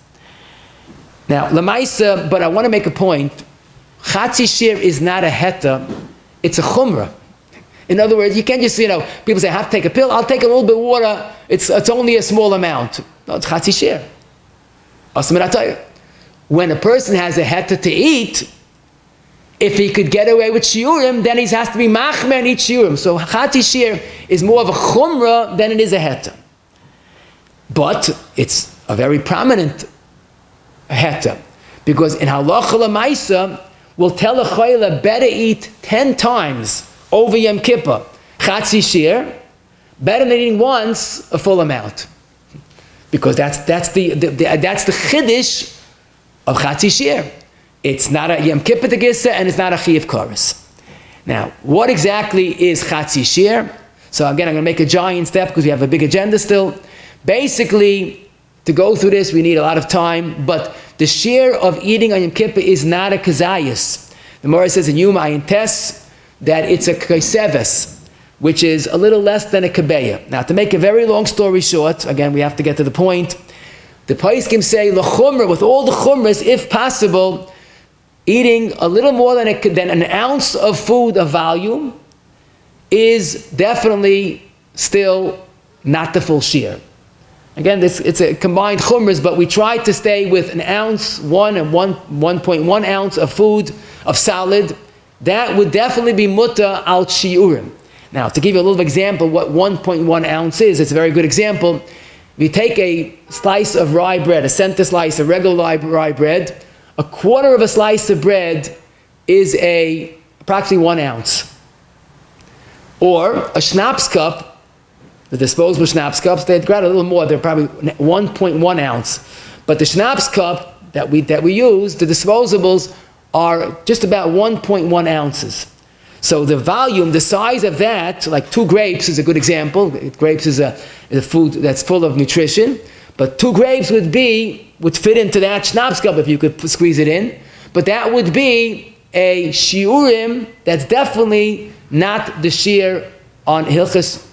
Now, lamaisa, but I want to make a point. Chatzi shiur is not a heta, it's a chumrah. In other words, you can't just, people say, I have to take a pill, I'll take a little bit of water, it's only a small amount. No, it's chatzi shiur. Asim in when a person has a heta to eat, if he could get away with shiurim, then he has to be machmer and eat shiurim. So chatzi shiur is more of a chumrah than it is a heta. But it's a very prominent heta. Because in halacha l'maisa, we'll tell a chayla better eat 10 times over Yom Kippur chatzi shiur, better than eating once a full amount. Because that's the chiddush of chatzi shiur. It's not a Yom Kippur tegissa and it's not a chiyuv kares. Now, what exactly is chatzi shiur? So again, I'm going to make a giant step because we have a big agenda still. Basically, to go through this, we need a lot of time, but the shiur of eating on Yom Kippur is not a kazayas. The Morah says in Yuma Ayin Tes that it's a kaiseves, which is a little less than a kabeya. Now, to make a very long story short, again, we have to get to the point. The Paiskim say, l'chumrah, with all the chumras, if possible, eating a little more than an ounce of food of volume is definitely still not the full shiur. Again, it's a combined chumras, but we try to stay with an ounce, 1.1 ounce of food, of salad. That would definitely be mutter al shiurim. Now, to give you a little example what 1.1 ounce is, it's a very good example. If you take a slice of rye bread, a center slice of regular rye bread, a quarter of a slice of bread is approximately 1 ounce. Or a schnapps cup, the disposable schnapps cups, they've got a little more, they're probably 1.1 ounce. But the schnapps cup that we use, the disposables, are just about 1.1 ounces. So the volume, the size of that, like 2 grapes is a good example. Grapes is a food that's full of nutrition. But 2 grapes would fit into that schnapps cup if you could squeeze it in. But that would be a shiurim that's definitely not the shiur on Hilchos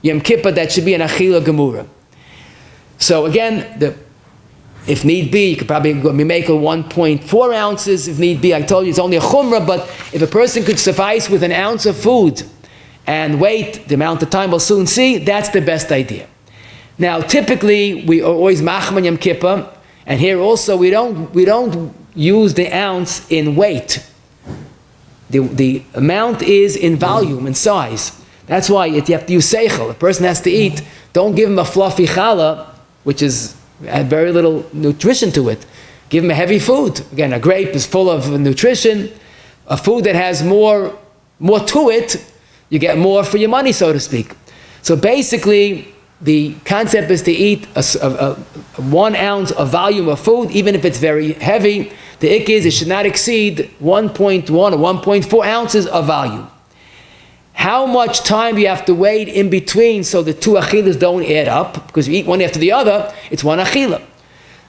Yom Kippur that should be an achila gemura. So again, if need be, you could probably make a 1.4 ounces. If need be, I told you it's only a chumrah, but if a person could suffice with an ounce of food and wait the amount of time we'll soon see, that's the best idea. Now, typically, we are always machman Yom Kippur, and here also we don't use the ounce in weight. The amount is in volume and size. That's why you have to use seichel. A person has to eat. Don't give him a fluffy challah, which is had very little nutrition to it. Give him a heavy food. Again, a grape is full of nutrition. A food that has more to it, you get more for your money, so to speak. So basically, the concept is to eat a 1 ounce of volume of food, even if it's very heavy. The ik is it should not exceed 1.1 or 1.4 ounces of volume. How much time do you have to wait in between so the 2 achilas don't add up? Because you eat one after the other, it's 1 achila.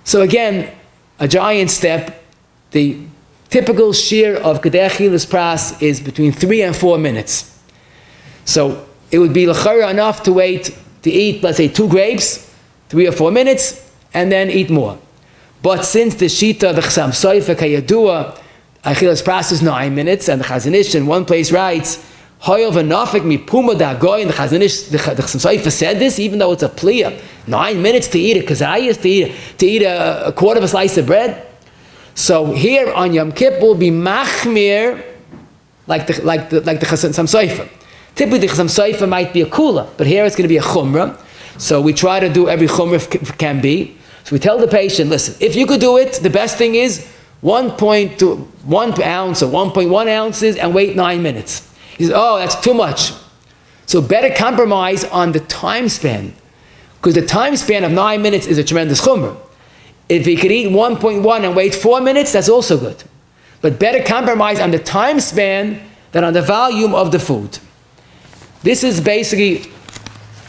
So again, a giant step. The typical shear of kedei achilas pras is between 3 and 4 minutes. So it would be l'chara enough to wait to eat, let's say, 2 grapes, 3 or 4 minutes, and then eat more. But since the shita, the chasam sofer kayadua, achilas pras is 9 minutes, and the Chazon Ish in one place writes, Hoyov enafik mi puma da goy, and the Chazon Ish, the chasam sofer said this, even though it's a pliya, 9 minutes to eat a kazayas, to eat a quarter of a slice of bread. So here on Yom Kippur will be machmir, like the chasam sofer. Typically, the chasam sofer might be a kula, but here it's going to be a chumrah. So we try to do every chumrah if can be. So we tell the patient, listen, if you could do it, the best thing is 1 ounce or 1.1 ounces and wait 9 minutes. He says, oh, that's too much. So better compromise on the time span, because the time span of 9 minutes is a tremendous chumrah. If he could eat 1.1 and wait 4 minutes, that's also good. But better compromise on the time span than on the volume of the food. This is basically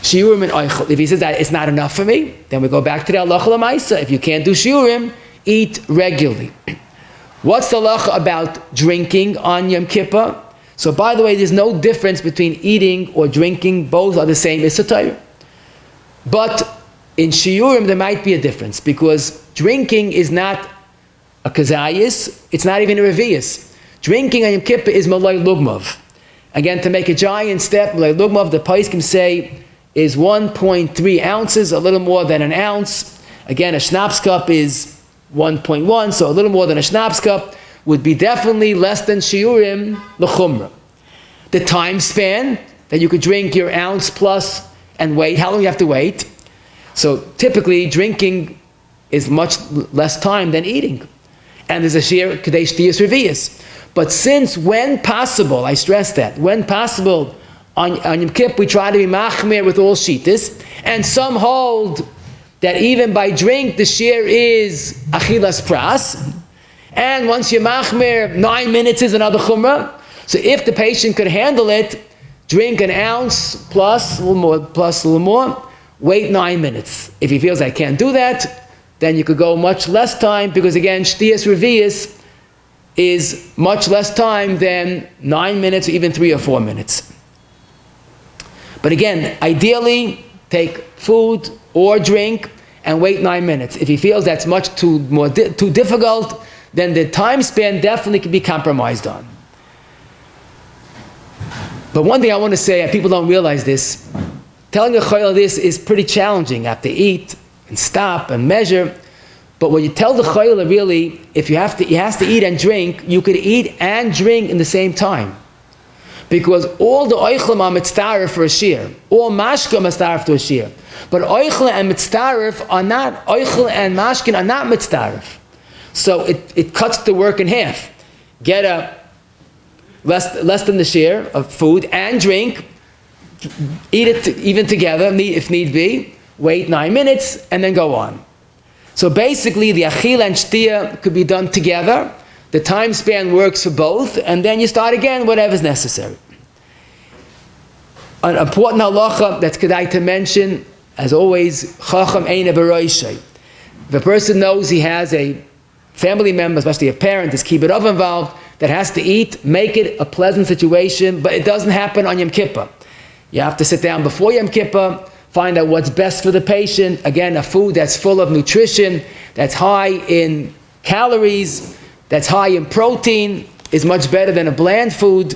shiurim and oichel. If he says that it's not enough for me, then we go back to the halacha l'maisa. If you can't do shiurim, eat regularly. What's the halacha about drinking on Yom Kippur? So by the way, there's no difference between eating or drinking. Both are the same Issa Torah. But in shiurim there might be a difference, because drinking is not a kazayis, it's not even a revius. Drinking on Yom Kippur is malay lugmav. Again, to make a giant step, malay lugmav, the poskim say, is 1.3 ounces, a little more than an ounce. Again, a schnapps cup is 1.1, so a little more than a schnapps cup would be definitely less than shiurim l'chumra. The time span that you could drink your ounce plus and wait, how long you have to wait. So typically drinking is much less time than eating. And there's a shiur kedei shtiyas revius. But since when possible, I stress that, when possible, on Yom Kippur we try to be machmir with all shittas, and some hold that even by drink the shiur is achilas pras, and once you're machmir, 9 minutes is another chumrah. So if the patient could handle it, drink an ounce plus a little more, wait 9 minutes. If he feels I can't do that, then you could go much less time, because again, shtiyas revius is much less time than 9 minutes or even 3 or 4 minutes. But again, ideally, take food or drink and wait 9 minutes. If he feels that's much too difficult, then the time span definitely can be compromised on. But one thing I want to say, and people don't realize this, telling a chayil this is pretty challenging. You have to eat and stop and measure. But when you tell the chayil really, if he has to eat and drink, you could eat and drink in the same time. Because all the oichlim are mitzdarif for a shear. All mashka are mitzdarif to a shear. But oichel and mitzdarif are not, oichel and mashkin are not mitzdarif. So it cuts the work in half. Get a less than the share of food and drink, eat it even together if need be, wait 9 minutes, and then go on. So basically the achil and shtia could be done together. The time span works for both, and then you start again, whatever's necessary. An important halacha that's kedai to mention, as always, chacham eina b'roishei. If a person knows he has a family member, especially a parent, is kibbut of involved, that has to eat, make it a pleasant situation, but it doesn't happen on Yom Kippur. You have to sit down before Yom Kippur, find out what's best for the patient. Again, a food that's full of nutrition, that's high in calories, that's high in protein, is much better than a bland food.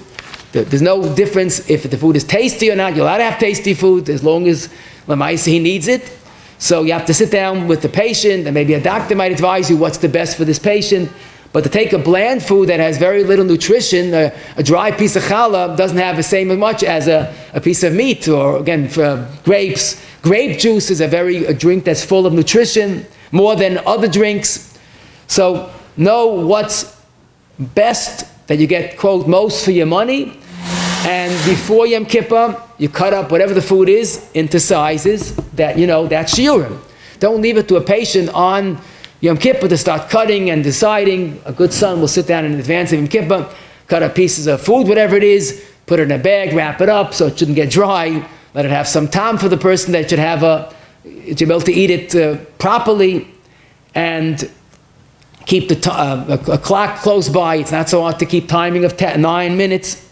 There's no difference if the food is tasty or not. You're allowed to have tasty food as long as Lamaisa he needs it. So you have to sit down with the patient, and maybe a doctor might advise you what's the best for this patient. But to take a bland food that has very little nutrition, a dry piece of challah doesn't have the same as much as a piece of meat, or again, for grapes. Grape juice is a drink that's full of nutrition, more than other drinks. So know what's best, that you get, quote, most for your money. And before Yom Kippur, you cut up whatever the food is into sizes that, that's shiurim. Don't leave it to a patient on Yom Kippur to start cutting and deciding. A good son will sit down in advance of Yom Kippur, cut up pieces of food, whatever it is, put it in a bag, wrap it up so it shouldn't get dry, let it have some time for the person that should be able to eat it properly, and keep a clock close by. It's not so hard to keep timing of 9 minutes.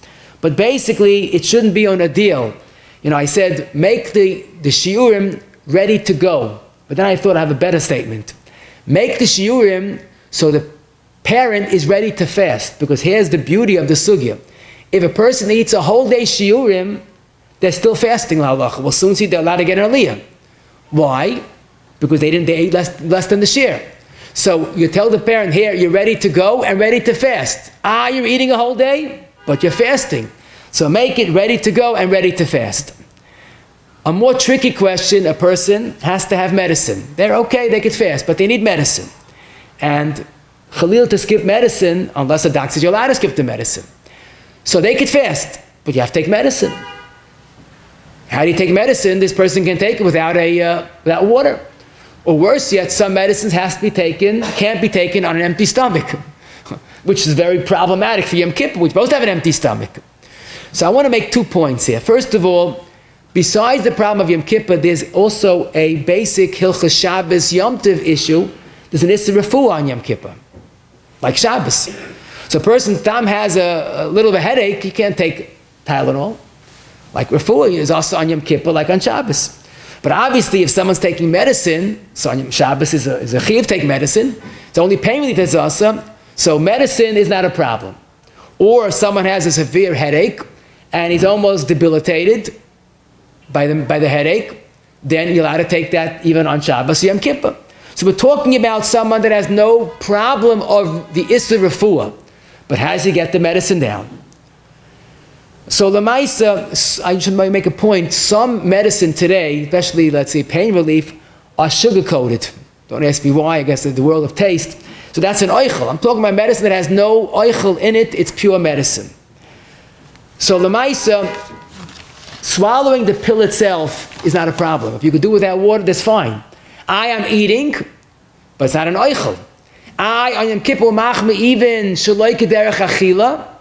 But basically, it shouldn't be on a deal. I said, make the shiurim ready to go. But then I thought I have a better statement. Make the shiurim so the parent is ready to fast. Because here's the beauty of the sugya. If a person eats a whole day shiurim, they're still fasting, la'alacha. We'll soon see they're allowed to get an aliyah. Why? Because they ate less than the share. So you tell the parent, here, you're ready to go and ready to fast. You're eating a whole day, but you're fasting. So make it ready to go and ready to fast. A more tricky question, a person has to have medicine. They're okay, they could fast, but they need medicine. And Khalil to skip medicine, unless a doctor says you're allowed to skip the medicine. So they could fast, but you have to take medicine. How do you take medicine? This person can take it without water. Or worse yet, some medicines can't be taken on an empty stomach, which is very problematic for Yom Kippur. We're supposed to have an empty stomach. So I want to make 2 points here. First of all, besides the problem of Yom Kippur, there's also a basic Hilchas Shabbos Yom Tov issue. There's an Issa Refuah on Yom Kippur, like Shabbos. So a person has a little of a headache, he can't take Tylenol. Like Refuah is also on Yom Kippur, like on Shabbos. But obviously, if someone's taking medicine, so on Shabbos is a chiyuv take medicine. It's only pain relief that's awesome. So medicine is not a problem. Or if someone has a severe headache and he's almost debilitated by the headache, then you're allowed to take that even on Shabbos Yom Kippur. So we're talking about someone that has no problem of the Issa Refuah, but has to get the medicine down. So Lamaisa, I should make a point, some medicine today, especially let's say pain relief, are sugar-coated. Don't ask me why, I guess in the world of taste. So that's an oichel. I'm talking about medicine that has no oichel in it, it's pure medicine. So Lamaisa, swallowing the pill itself is not a problem. If you could do without water, that's fine. I am eating, but it's not an oichel. On Yom Kippur machme even shaloi kederech achila.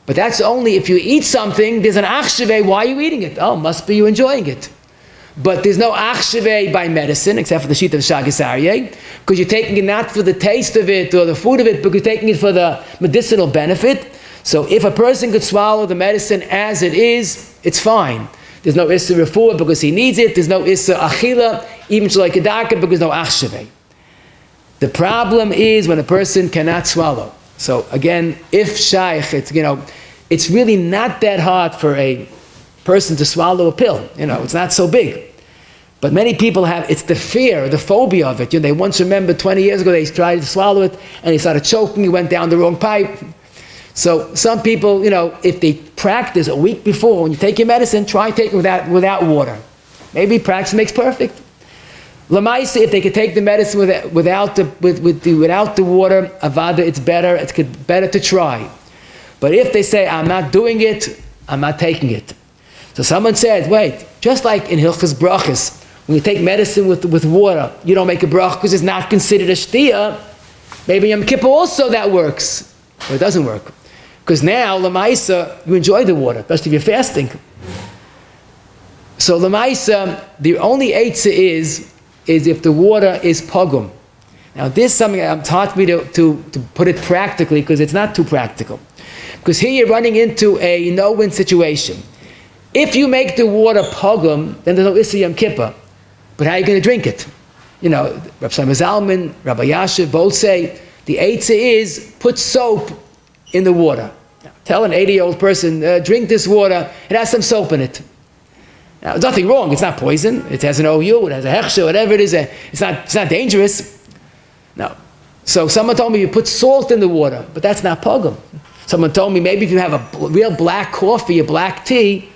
But that's only if you eat something, there's an achsheveh, why are you eating it? Oh, must be you enjoying it. But there's no achsheveh by medicine, except for the sheet of Shagas Aryeh, because you're taking it not for the taste of it or the food of it, but you're taking it for the medicinal benefit. So if a person could swallow the medicine as it is, it's fine. There's no Issa Refuah because he needs it. There's no Issa Achila, even Shalai Kedaka, because no achsheveh. The problem is when a person cannot swallow. So again, if shaykh, it's really not that hard for a person to swallow a pill. It's not so big. But many people it's the fear, the phobia of it. They once remember 20 years ago, they tried to swallow it, and they started choking, he went down the wrong pipe. So some people, if they practice a week before, when you take your medicine, try taking it without water. Maybe practice makes perfect. Lamaisa, if they could take the medicine without the water, avada, it's better to try. But if they say, I'm not doing it, I'm not taking it. So someone said, wait, just like in Hilchas Brachas, when you take medicine with water, you don't make a brach because it's not considered a shtiyah. Maybe Yom Kippur also that works. Or it doesn't work. Because now, Lamaisa, you enjoy the water, especially if you're fasting. So Lamaisa, the only eitzah is if the water is pogum. Now this is something that taught me to put it practically, because it's not too practical. Because here you're running into a no-win situation. If you make the water pogum, then there's no Issa Yom Kippur. But how are you going to drink it? You know, Rabbi Shlomo Zalman, Rabbi Yashiv both say the eitzah is put soap in the water. Now, tell an 80-year-old person, drink this water, it has some soap in it. Now, there's nothing wrong, it's not poison, it has an OU, it has a hechsher, whatever it is, it's not dangerous. No. So someone told me you put salt in the water, but that's not pogum. Someone told me maybe if you have a real black coffee, a black tea,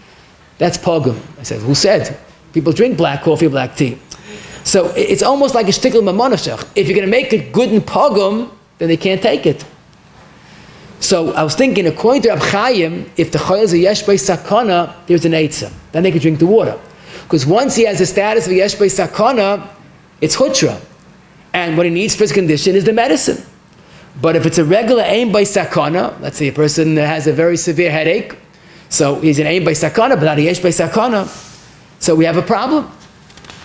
that's pogum. I said, who said? People drink black coffee, black tea. So it's almost like a shtickl mamonashach. If you're going to make it good in pogum, then they can't take it. So I was thinking, according to Rab Chaim, if the chayil is a yesh bei sakana, there's an eitzah. Then they can drink the water. Because once he has the status of a yesh bei sakana, it's hutra. And what he needs for his condition is the medicine. But if it's a regular aim by sakana, let's say a person has a very severe headache, so he's an aim by sakana, but not a yesh by sakana, so we have a problem.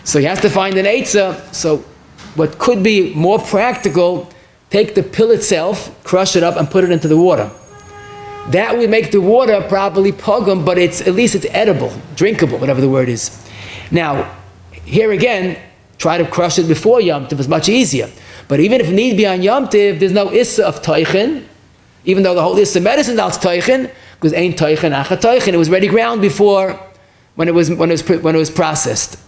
So he has to find an eitzah. So what could be more practical, take the pill itself, crush it up, and put it into the water. That would make the water probably pogum, but at least it's edible, drinkable, whatever the word is. Now, here again, try to crush it before Yom Tov, it's much easier. But even if need be on Yom Tov, there's no issa of toichin, even though the whole issa medicine now is toichin, because ain't toichin acha toichin, it was ready ground before when it was processed.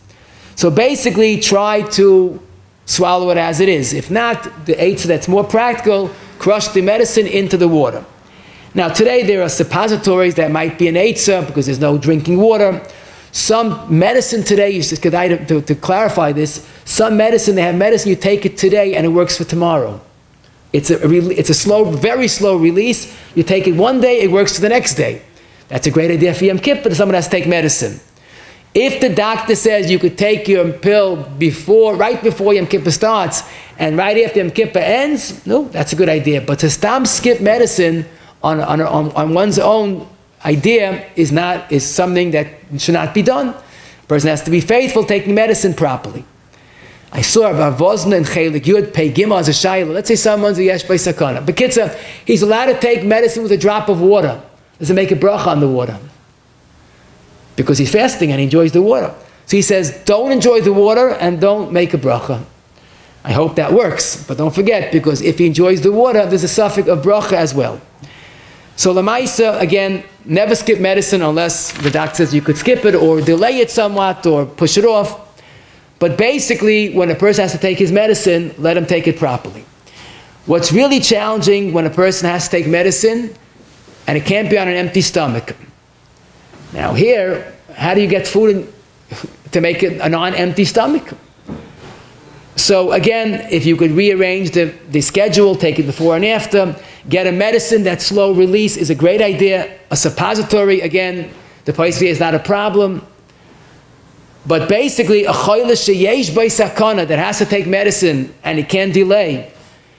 So basically, try to swallow it as it is. If not, the eitzah that's more practical, crush the medicine into the water. Now today there are suppositories that might be an eitzah because there's no drinking water. Some medicine today, to clarify this, some medicine, they have medicine, you take it today and it works for tomorrow. It's a slow, very slow release. You take it one day, it works for the next day. That's a great idea for Yom Kippur, someone has to take medicine. If the doctor says you could take your pill right before Yom Kippur starts and right after Yom Kippur ends, no, that's a good idea. But to skip medicine on one's own idea is something that should not be done. A person has to be faithful taking medicine properly. I saw Rav Vozna and Chelik Yud Pei Gimel as a shayla. Let's say someone's a yesh bei sakana. But Kitza, he's allowed to take medicine with a drop of water. Does it make a bracha on the water? Because he's fasting and he enjoys the water. So he says, don't enjoy the water and don't make a bracha. I hope that works. But don't forget, because if he enjoys the water, there's a suffix of bracha as well. So Lamaisa, again, never skip medicine unless the doctor says you could skip it or delay it somewhat or push it off. But basically, when a person has to take his medicine, let him take it properly. What's really challenging when a person has to take medicine and it can't be on an empty stomach. Now here, how do you get food to make it a non-empty stomach? So again, if you could rearrange the schedule, take it before and after, get a medicine that's slow release is a great idea. A suppository, again, the place is not a problem. But basically, a choyle sheyesh bei sakana that has to take medicine and he can't delay,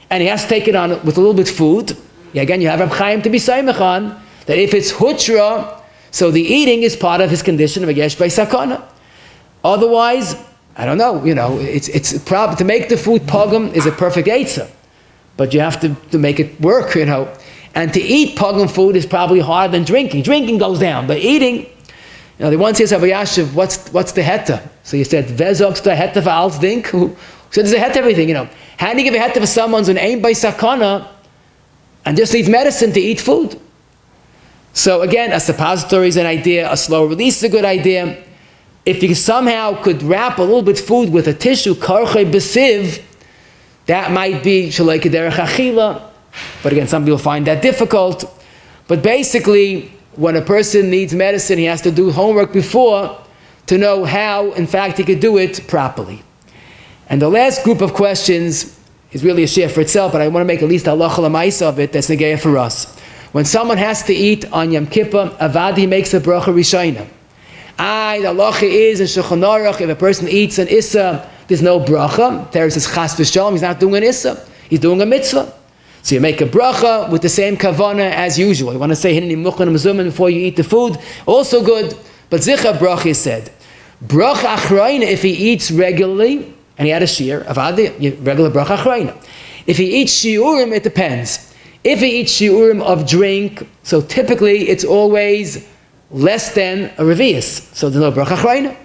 and he has to take it on with a little bit of food. Yeah, again, you have Rab Chaim to be saimach on that if it's hutra, so the eating is part of his condition of a yesh bei sakana. Otherwise, I don't know. It's a problem to make the food pogum is a perfect eitzah, but you have to make it work. And to eat pogum food is probably harder than drinking. Drinking goes down, but eating. They once says, Rabbi Yashiv, what's the heta? So he said, Vezok's the heta for alls dink? Who said there's a heta everything, How do you give a heta for someone's an aim by sakana and just leave medicine to eat food? So again, a suppository is an idea, a slow release is a good idea. If you somehow could wrap a little bit of food with a tissue, karche besiv, that might be shalei kederech achila. But again, some people find that difficult. But basically, when a person needs medicine, he has to do homework before to know how, in fact, he could do it properly. And the last group of questions is really a share for itself, but I want to make at least halacha l'maisa of it that's negaya for us. When someone has to eat on Yom Kippur, avadi makes a bracha rishayna. The halacha is in Shulchan Aruch, if a person eats an issa, there's no bracha. Teres says chas v'shalom, he's not doing an issa, he's doing a mitzvah. So you make a bracha with the same kavana as usual. You want to say hineni muchan mezumim before you eat the food, also good. But zicha bracha is said. Bracha achrayna, if he eats regularly, and he had a shiur, avadi, regular bracha achrayna. If he eats shiurim, it depends. If he eats shiurim of drink, so typically it's always less than a revius, so there's no bracha achrayna.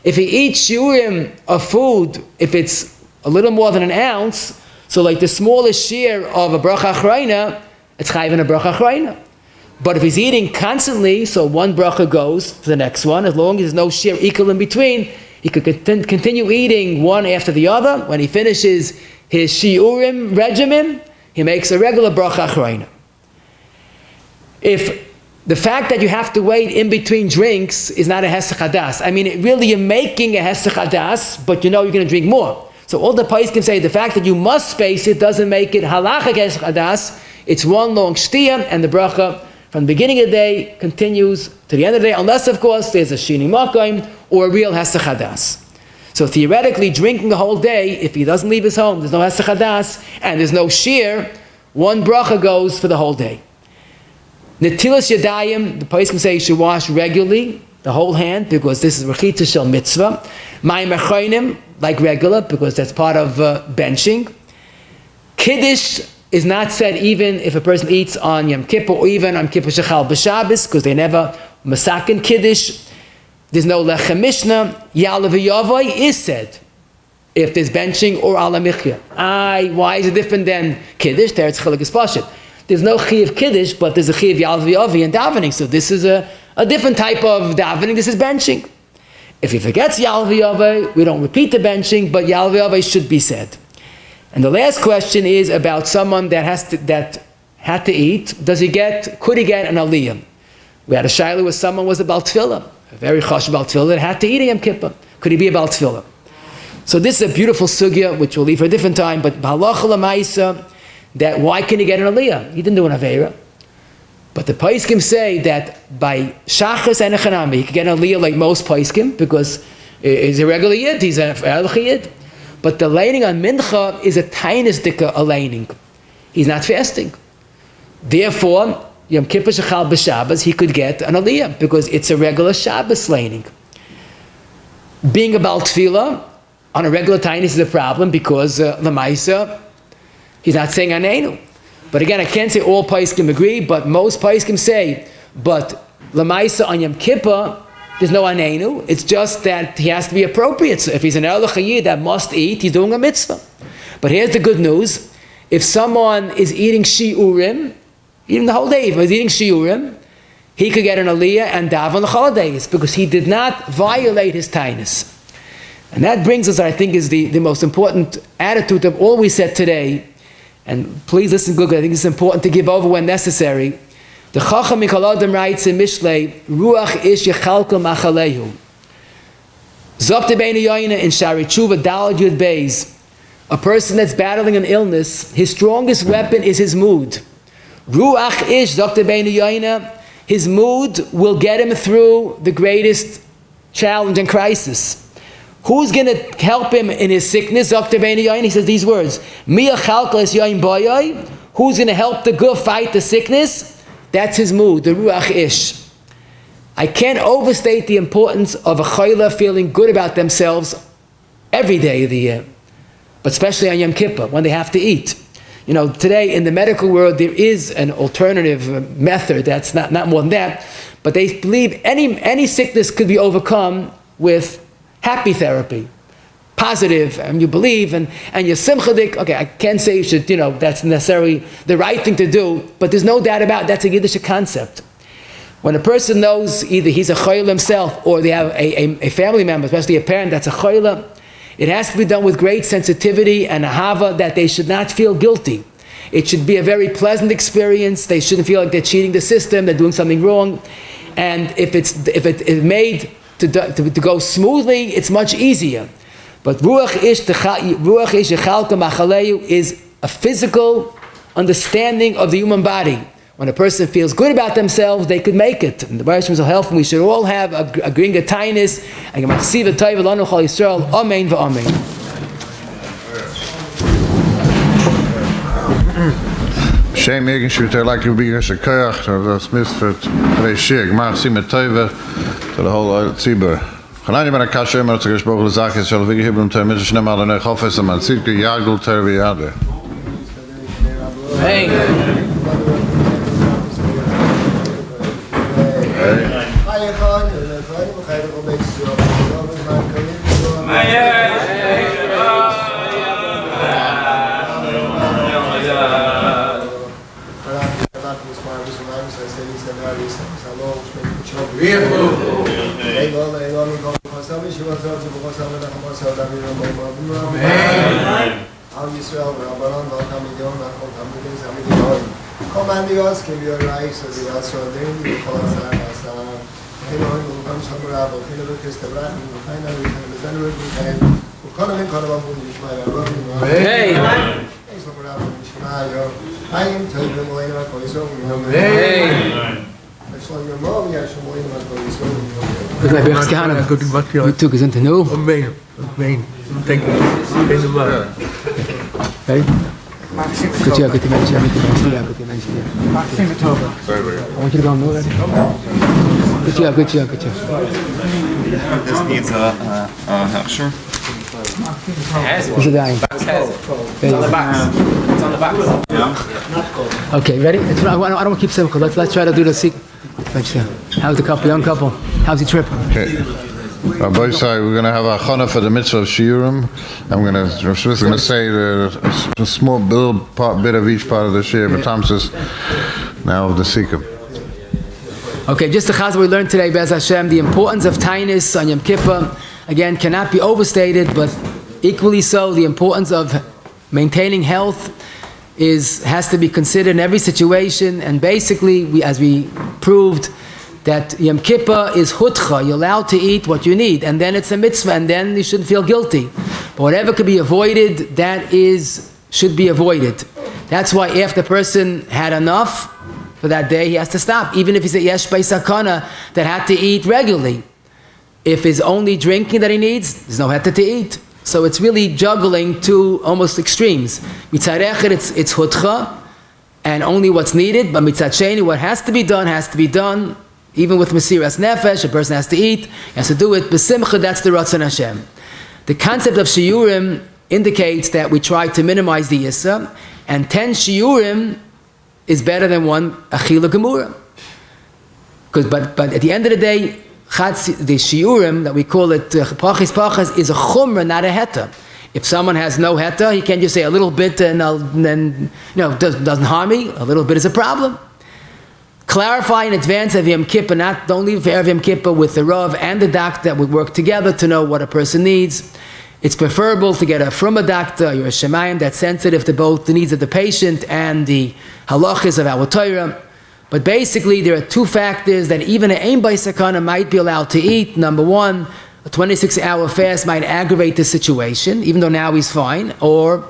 If he eats shiurim of food, if it's a little more than an ounce, so like the smallest share of a bracha achrayna, it's chayiv in a bracha achrayna. But if he's eating constantly, so one bracha goes to the next one, as long as there's no share equal in between, he could continue eating one after the other. When he finishes his shiurim regimen, he makes a regular bracha achrayna. If the fact that you have to wait in between drinks is not a hesach hadas, I mean, really you're making a hesach hadas, but you know you're going to drink more. So all the pais can say, the fact that you must space it doesn't make it halachic hesach hadas. It's one long shtiyah, and the bracha from the beginning of the day continues to the end of the day, unless of course there's a shini makayim or a real hesach hadas. So theoretically, drinking the whole day, if he doesn't leave his home, there's no hesach hadas, and there's no shear, one bracha goes for the whole day. Netilas yadayim, the pais can say you should wash regularly, the whole hand, because this is rechitza shel mitzvah. Mayim achronim, like regular, because that's part of benching. Kiddush is not said even if a person eats on Yom Kippur or even on Kippur Shechal B'Shabbos, because they never masakin Kiddush. There's no lechem mishnah. Ya'aleh v'yavai is said if there's benching or ala michya. Why is it different than Kiddush? There's chilik pashut. There's no chi of Kiddush, but there's a chi of Ya'aleh v'yavai and davening. So this is a different type of davening. This is benching. If he forgets Ya'aleh v'yavai, we don't repeat the benching, but Ya'aleh v'yavai should be said. And the last question is about someone that had to eat. Could he get an aliyah? We had a shayla where someone was a bal tefillah, a very chosh bal tefillah that had to eat a Yom Kippur. Could he be a bal tefillah? So this is a beautiful sugya which we'll leave for a different time. But halacha l'maisa, that why can he get an aliyah? He didn't do an aveira. But the paiskim say that by shachas and echanami he could get an aliyah like most paiskim because he's a regular yid, he's an erlich yid. But the laning on mincha is a tainis dika a laning. He's not fasting. Therefore, Yom Kippur Shechal B'Shabbos, he could get an aliyah because it's a regular Shabbos laning. Being a bal tefillah on a regular tainis is a problem because l'maisa, he's not saying anenu. But again, I can't say all paiskim agree, but most paiskim say, but l'maisa on Yom Kippur, there's no anenu. It's just that he has to be appropriate. So if he's an erlich yid that must eat, he's doing a mitzvah. But here's the good news. If someone is eating shiurim, even the whole day, if he's eating shiurim, he could get an aliyah and daven the holidays because he did not violate his tainus. And that brings us, I think, is the most important attitude of all we said today. And please listen good, I think it's important to give over when necessary. The Chacham Mikol Adam writes in Mishlei, Ruach ish yechalkel machalehu. Zokte bein yoyne in Shari Tshuva Daled Yud Beis. A person that's battling an illness, his strongest weapon is his mood. Ruach ish zokte bein yoyne. His mood will get him through the greatest challenge and crisis. Who's going to help him in his sickness? Zokte bein yoyne. He says these words: Mi yechalkel es yoyin boyoy. Who's going to help the good fight the sickness? That's his mood, the Ruach Ish. I can't overstate the importance of a chayla feeling good about themselves every day of the year, but especially on Yom Kippur, when they have to eat. You know, today in the medical world, there is an alternative method that's not more than that, but they believe any sickness could be overcome with happy therapy. Positive, and you believe, and you're simchadik. Okay, I can't say you should, that's necessarily the right thing to do, but there's no doubt about it, that's a Yiddish concept. When a person knows either he's a chayla himself or they have a family member, especially a parent that's a chayla, it has to be done with great sensitivity and ahava that they should not feel guilty. It should be a very pleasant experience. They shouldn't feel like they're cheating the system, they're doing something wrong. And if it's made to go smoothly, it's much easier. But Ruach Ish Yechalka Machaleu is a physical understanding of the human body. When a person feels good about themselves, they could make it. And the Baruch will help, and we should all have a gringa tainis. I can see the taiv alanu chol Yisrael. Amen v'amen. Shem Egenshoot, like you be a shekayach, or the Smith for Trei Shir, Gmar Sim Teiver, to the whole Tzibur. Chanani ben Akasha, Emer Tzegesh Boch Lezakis, Shal Vigi Hibrum Ter Mitzvah Shnem Adonai Chofes, Aman Tzidke Yagdul Ter V'Yader. Hey. You too, gesund nu. Amen. Thank you. Ready? Good job, good mention. I want you to go on already. Good job. This needs a Hechsher. Is it dying? It's on the box. It's on the box. Yeah. Okay, ready? I don't want to keep simple. Let's try to do the sequence. How's the couple, young couple? How's the trip? Okay. Rabbi Sai, we're going to have a chana for the mitzvah of shiurim. Rav Smith is going to say a small bit of each part of the shiur, but Tom says now of the sikkim. Okay, just the chazal we learned today, Be'ez Hashem, the importance of tainus on Yom Kippur, again, cannot be overstated, but equally so, the importance of maintaining health has to be considered in every situation, and basically, as we proved, that Yom Kippur is hutcha, you're allowed to eat what you need, and then it's a mitzvah, and then you shouldn't feel guilty. But whatever could be avoided, should be avoided. That's why if the person had enough for that day, he has to stop, even if he's a yesh bei sakana that had to eat regularly. If it's only drinking that he needs, there's no heter to eat. So it's really juggling two almost extremes. Mitzad echad, it's hutcha, and only what's needed, but mitzad sheni, what has to be done. Even with Mesiras Nefesh, a person has to eat, has to do it. B'simcha, that's the Ratzon Hashem. The concept of shiurim indicates that we try to minimize the Yissa, and 10 shiurim is better than one Achila Gemura. But at the end of the day, the shiurim, that we call it Pachis, is a chumrah, not a heta. If someone has no heta, he can't just say a little bit and then doesn't harm me. A little bit is a problem. Clarify in advance of Yom Kippur, not only for Erev Yom Kippur, with the Rav and the doctor that would work together to know what a person needs. It's preferable to get from a doctor, you're a shemayim, that's sensitive to both the needs of the patient and the halachas of our Torah. But basically, there are two factors that even an ein bei sakana might be allowed to eat. Number one, a 26-hour fast might aggravate the situation, even though now he's fine, or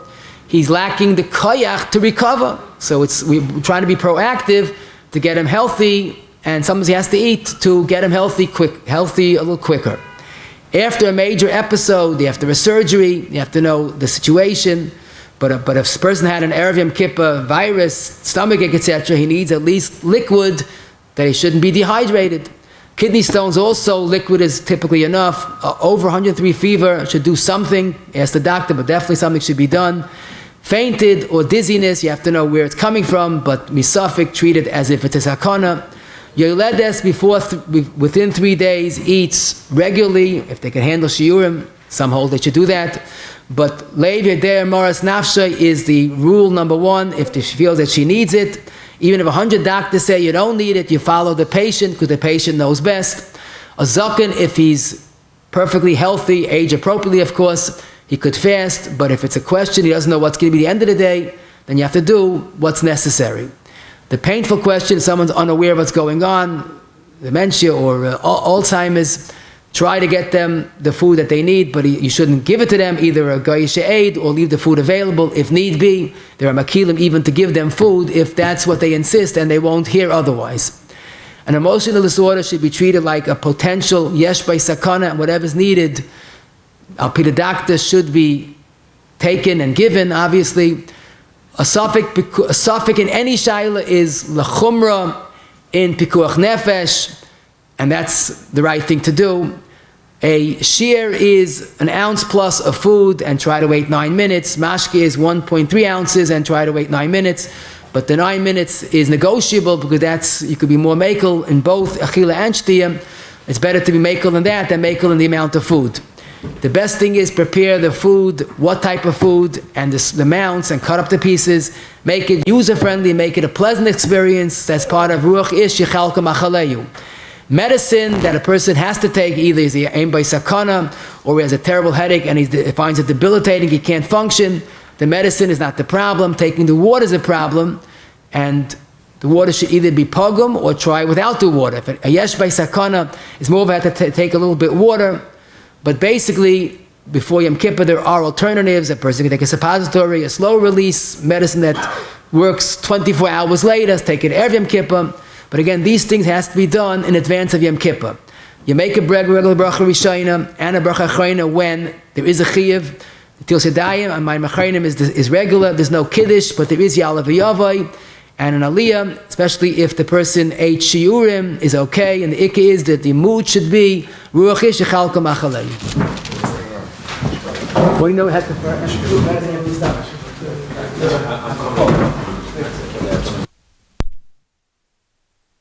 he's lacking the koyach to recover. So we're trying to be proactive to get him healthy, and sometimes he has to eat to get him healthy a little quicker. After a major episode, after a surgery, you have to know the situation. But if a person had an Erev Yom Kippur virus, stomachache, etc., he needs at least liquid, that he shouldn't be dehydrated. Kidney stones also, liquid is typically enough. Over 103 fever should do something. Ask the doctor, but definitely something should be done. Fainted or dizziness, you have to know where it's coming from, but misafik, treat it as if it's a sakana. Yoledes within 3 days eats regularly, if they can handle shiurim. Some hold they should do that. But Lev Yeder Maras Nafsha is the rule number one. If she feels that she needs it, even if 100 doctors say you don't need it, you follow the patient because the patient knows best. A zaken, if he's perfectly healthy, age appropriately, of course, he could fast. But if it's a question, he doesn't know what's going to be the end of the day, then you have to do what's necessary. The painful question, if someone's unaware of what's going on, dementia or Alzheimer's, try to get them the food that they need, but you shouldn't give it to them, either a goyish aid or leave the food available if need be. There are makilim even to give them food if that's what they insist and they won't hear otherwise. An emotional disorder should be treated like a potential yesh by sakana, and whatever's needed, the doctor should be taken and given, obviously. A suffix in any shaila is lechumra in pikuach nefesh, and that's the right thing to do. A shear is an ounce plus of food and try to wait 9 minutes. Mashke is 1.3 ounces and try to wait 9 minutes. But the 9 minutes is negotiable because you could be more makel in both achila and shtiyah. It's better to be makel than that than makel in the amount of food. The best thing is prepare the food, what type of food, and the amounts, and cut up the pieces. Make it user-friendly, make it a pleasant experience. That's part of ruach ish yechalka machaleyu. Medicine that a person has to take, either is aimed by sakana, or he has a terrible headache and he finds it debilitating, he can't function. The medicine is not the problem. Taking the water is a problem, and the water should either be pogum or try without the water. If a yesh by sakana is more of a have to take a little bit water. But basically, before Yom Kippur, there are alternatives. A person can take a suppository, a slow release medicine that works 24 hours later, take it every Yom Kippur. But again, these things has to be done in advance of Yom Kippur. You make a regular bracha rishayna and a bracha achrayna when there is a chiyuv. The Til Sedayim and my machrayim is regular. There's no kiddush, but there is yalav v'yavai and an aliyah, especially if the person ate shiurim, is okay. And the ikka is that the mood should be ruach ish yechalka machalei. What do you know? Had to.